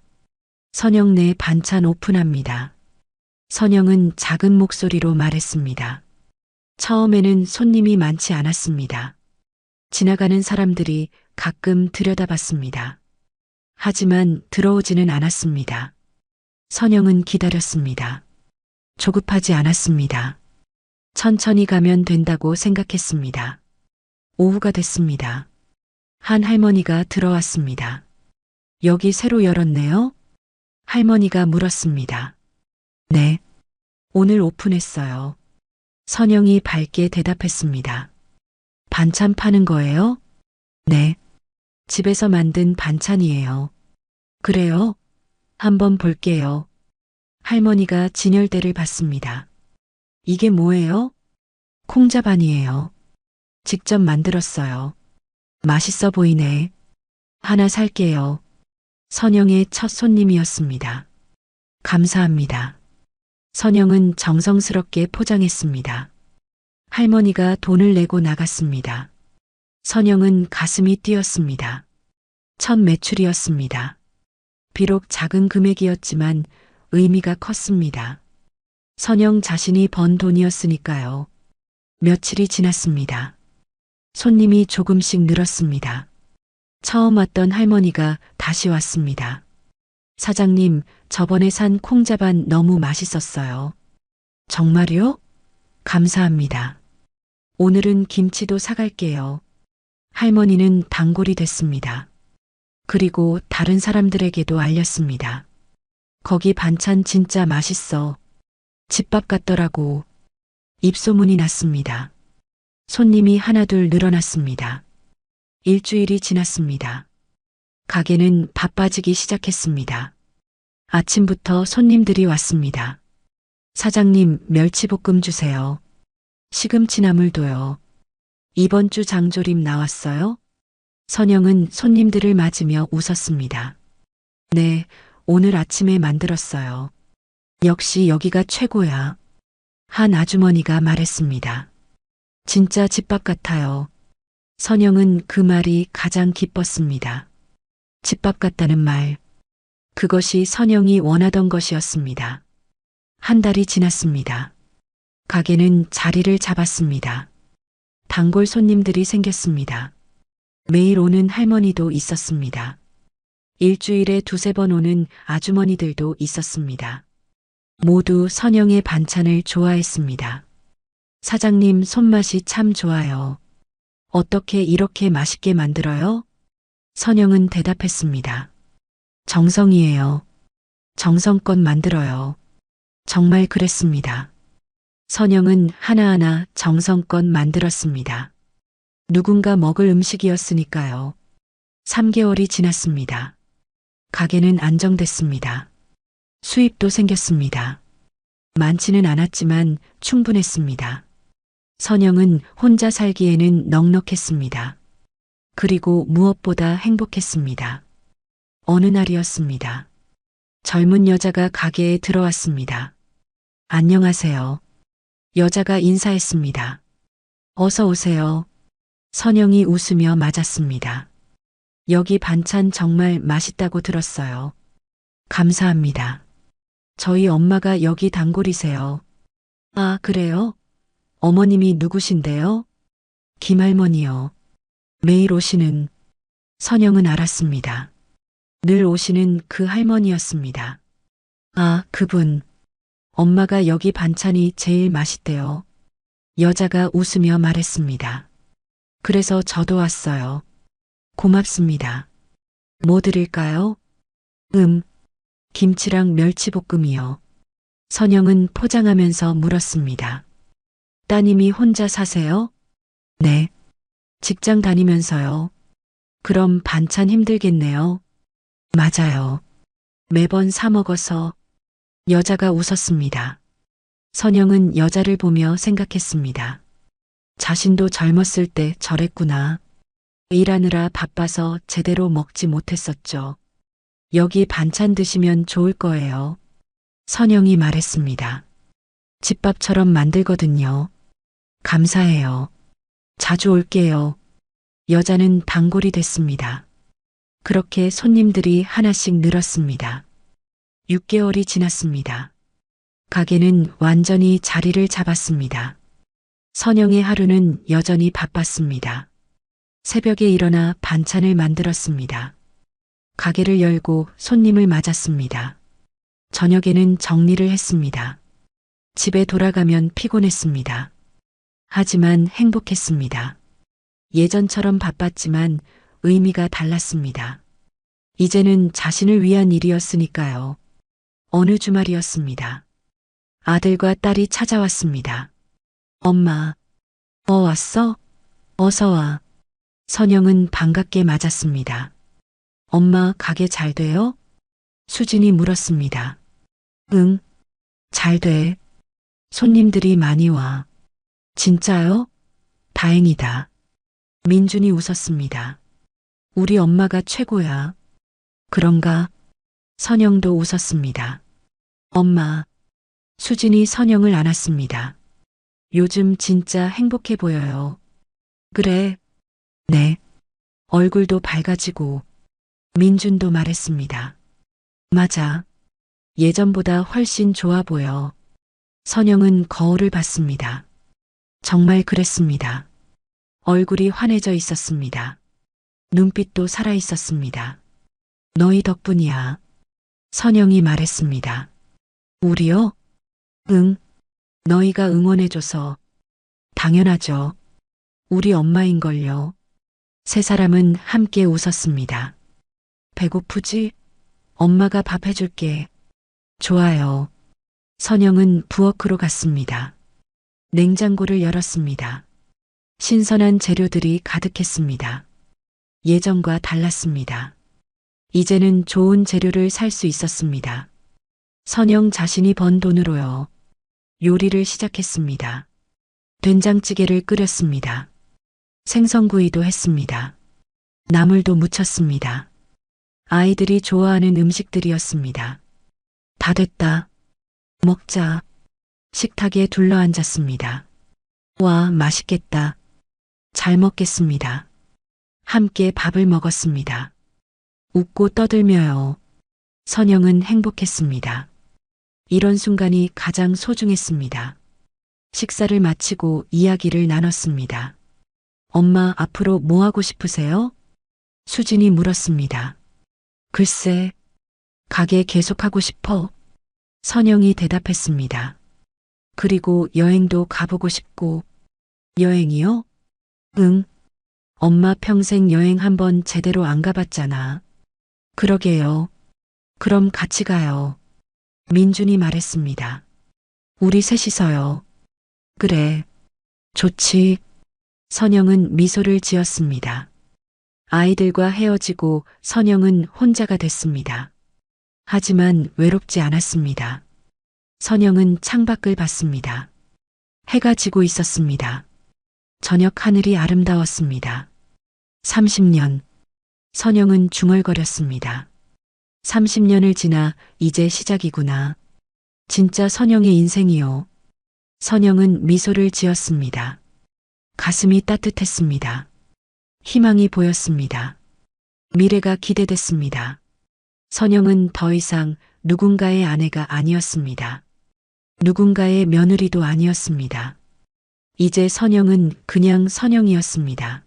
선영네 반찬 오픈합니다. 선영은 작은 목소리로 말했습니다. 처음에는 손님이 많지 않았습니다. 지나가는 사람들이 가끔 들여다봤습니다. 하지만 들어오지는 않았습니다. 선영은 기다렸습니다. 조급하지 않았습니다. 천천히 가면 된다고 생각했습니다. 오후가 됐습니다. 한 할머니가 들어왔습니다. 여기 새로 열었네요? 할머니가 물었습니다. 네. 오늘 오픈했어요. 선영이 밝게 대답했습니다. 반찬 파는 거예요? 네. 집에서 만든 반찬이에요. 그래요? 한번 볼게요. 할머니가 진열대를 봤습니다. 이게 뭐예요? 콩자반이에요. 직접 만들었어요. 맛있어 보이네. 하나 살게요. 선영의 첫 손님이었습니다. 감사합니다. 선영은 정성스럽게 포장했습니다. 할머니가 돈을 내고 나갔습니다. 선영은 가슴이 뛰었습니다. 첫 매출이었습니다. 비록 작은 금액이었지만 의미가 컸습니다. 선영 자신이 번 돈이었으니까요. 며칠이 지났습니다. 손님이 조금씩 늘었습니다. 처음 왔던 할머니가 다시 왔습니다. 사장님, 저번에 산 콩자반 너무 맛있었어요. 정말요? 감사합니다. 오늘은 김치도 사갈게요. 할머니는 단골이 됐습니다. 그리고 다른 사람들에게도 알렸습니다. 거기 반찬 진짜 맛있어. 집밥 같더라고. 입소문이 났습니다. 손님이 하나둘 늘어났습니다. 일주일이 지났습니다. 가게는 바빠지기 시작했습니다. 아침부터 손님들이 왔습니다. 사장님, 멸치볶음 주세요. 시금치나물도요. 이번 주 장조림 나왔어요? 선영은 손님들을 맞으며 웃었습니다. 네, 오늘 아침에 만들었어요. 역시 여기가 최고야. 한 아주머니가 말했습니다. 진짜 집밥 같아요. 선영은 그 말이 가장 기뻤습니다. 집밥 같다는 말. 그것이 선영이 원하던 것이었습니다. 한 달이 지났습니다. 가게는 자리를 잡았습니다. 단골 손님들이 생겼습니다. 매일 오는 할머니도 있었습니다. 일주일에 두세 번 오는 아주머니들도 있었습니다. 모두 선영의 반찬을 좋아했습니다. 사장님 손맛이 참 좋아요. 어떻게 이렇게 맛있게 만들어요? 선영은 대답했습니다. 정성이에요. 정성껏 만들어요. 정말 그랬습니다. 선영은 하나하나 정성껏 만들었습니다. 누군가 먹을 음식이었으니까요. 3개월이 지났습니다. 가게는 안정됐습니다. 수입도 생겼습니다. 많지는 않았지만 충분했습니다. 선영은 혼자 살기에는 넉넉했습니다. 그리고 무엇보다 행복했습니다. 어느 날이었습니다. 젊은 여자가 가게에 들어왔습니다. 안녕하세요. 여자가 인사했습니다. 어서 오세요. 선영이 웃으며 맞았습니다. 여기 반찬 정말 맛있다고 들었어요. 감사합니다. 저희 엄마가 여기 단골이세요. 아, 그래요? 어머님이 누구신데요? 김할머니요. 매일 오시는. 선영은 알았습니다. 늘 오시는 그 할머니였습니다. 아, 그분. 엄마가 여기 반찬이 제일 맛있대요. 여자가 웃으며 말했습니다. 그래서 저도 왔어요. 고맙습니다. 뭐 드릴까요? 김치랑 멸치볶음이요. 선영은 포장하면서 물었습니다. 따님이 혼자 사세요? 네. 직장 다니면서요. 그럼 반찬 힘들겠네요. 맞아요. 매번 사 먹어서. 여자가 웃었습니다. 선영은 여자를 보며 생각했습니다. 자신도 젊었을 때 저랬구나. 일하느라 바빠서 제대로 먹지 못했었죠. 여기 반찬 드시면 좋을 거예요. 선영이 말했습니다. 집밥처럼 만들거든요. 감사해요. 자주 올게요. 여자는 단골이 됐습니다. 그렇게 손님들이 하나씩 늘었습니다. 6개월이 지났습니다. 가게는 완전히 자리를 잡았습니다. 선영의 하루는 여전히 바빴습니다. 새벽에 일어나 반찬을 만들었습니다. 가게를 열고 손님을 맞았습니다. 저녁에는 정리를 했습니다. 집에 돌아가면 피곤했습니다. 하지만 행복했습니다. 예전처럼 바빴지만 의미가 달랐습니다. 이제는 자신을 위한 일이었으니까요. 어느 주말이었습니다. 아들과 딸이 찾아왔습니다. 엄마, 왔어? 어서 와. 선영은 반갑게 맞았습니다. 엄마 가게 잘 돼요? 수진이 물었습니다. 응, 잘 돼. 손님들이 많이 와. 진짜요? 다행이다. 민준이 웃었습니다. 우리 엄마가 최고야. 그런가? 선영도 웃었습니다. 엄마. 수진이 선영을 안았습니다. 요즘 진짜 행복해 보여요. 그래. 네. 얼굴도 밝아지고. 민준도 말했습니다. 맞아. 예전보다 훨씬 좋아 보여. 선영은 거울을 봤습니다. 정말 그랬습니다. 얼굴이 환해져 있었습니다. 눈빛도 살아 있었습니다. 너희 덕분이야. 선영이 말했습니다. 우리요? 응. 너희가 응원해줘서. 당연하죠. 우리 엄마인걸요. 세 사람은 함께 웃었습니다. 배고프지? 엄마가 밥 해줄게. 좋아요. 선영은 부엌으로 갔습니다. 냉장고를 열었습니다. 신선한 재료들이 가득했습니다. 예전과 달랐습니다. 이제는 좋은 재료를 살 수 있었습니다. 선영 자신이 번 돈으로요. 요리를 시작했습니다. 된장찌개를 끓였습니다. 생선구이도 했습니다. 나물도 무쳤습니다. 아이들이 좋아하는 음식들이었습니다. 다 됐다. 먹자. 식탁에 둘러앉았습니다. 와, 맛있겠다. 잘 먹겠습니다. 함께 밥을 먹었습니다. 웃고 떠들며요. 선영은 행복했습니다. 이런 순간이 가장 소중했습니다. 식사를 마치고 이야기를 나눴습니다. 엄마, 앞으로 뭐 하고 싶으세요? 수진이 물었습니다. 글쎄, 가게 계속하고 싶어. 선영이 대답했습니다. 그리고 여행도 가보고 싶고. 여행이요? 응. 엄마 평생 여행 한번 제대로 안 가봤잖아. 그러게요. 그럼 같이 가요. 민준이 말했습니다. 우리 셋이서요. 그래. 좋지. 선영은 미소를 지었습니다. 아이들과 헤어지고 선영은 혼자가 됐습니다. 하지만 외롭지 않았습니다. 선영은 창밖을 봤습니다. 해가 지고 있었습니다. 저녁 하늘이 아름다웠습니다. 30년. 선영은 중얼거렸습니다. 30년을 지나 이제 시작이구나. 진짜 선영의 인생이요. 선영은 미소를 지었습니다. 가슴이 따뜻했습니다. 희망이 보였습니다. 미래가 기대됐습니다. 선영은 더 이상 누군가의 아내가 아니었습니다. 누군가의 며느리도 아니었습니다. 이제 선영은 그냥 선영이었습니다.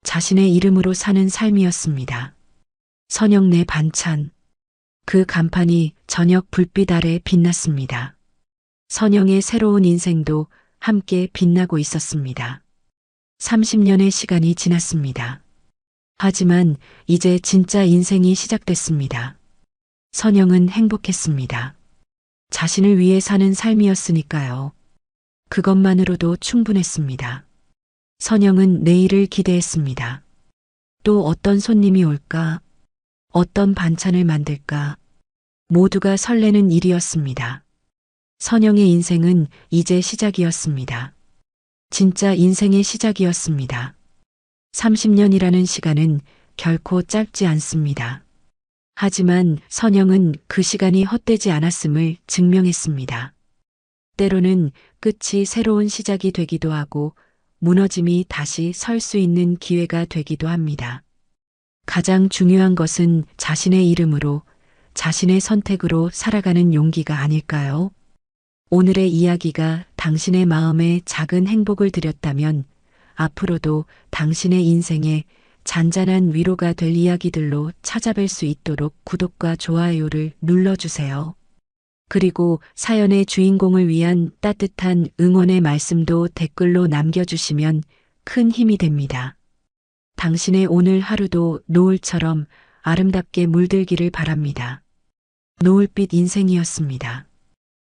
자신의 이름으로 사는 삶이었습니다. 선영 내 반찬. 그 간판이 저녁 불빛 아래 빛났습니다. 선영의 새로운 인생도 함께 빛나고 있었습니다. 30년의 시간이 지났습니다. 하지만 이제 진짜 인생이 시작됐습니다. 선영은 행복했습니다. 자신을 위해 사는 삶이었으니까요. 그것만으로도 충분했습니다. 선영은 내일을 기대했습니다. 또 어떤 손님이 올까? 어떤 반찬을 만들까? 모두가 설레는 일이었습니다. 선영의 인생은 이제 시작이었습니다. 진짜 인생의 시작이었습니다. 30년이라는 시간은 결코 짧지 않습니다. 하지만 선영은 그 시간이 헛되지 않았음을 증명했습니다. 때로는 끝이 새로운 시작이 되기도 하고 무너짐이 다시 설 수 있는 기회가 되기도 합니다. 가장 중요한 것은 자신의 이름으로, 자신의 선택으로 살아가는 용기가 아닐까요? 오늘의 이야기가 당신의 마음에 작은 행복을 드렸다면 앞으로도 당신의 인생에 잔잔한 위로가 될 이야기들로 찾아뵐 수 있도록 구독과 좋아요를 눌러주세요. 그리고 사연의 주인공을 위한 따뜻한 응원의 말씀도 댓글로 남겨주시면 큰 힘이 됩니다. 당신의 오늘 하루도 노을처럼 아름답게 물들기를 바랍니다. 노을빛 인생이었습니다.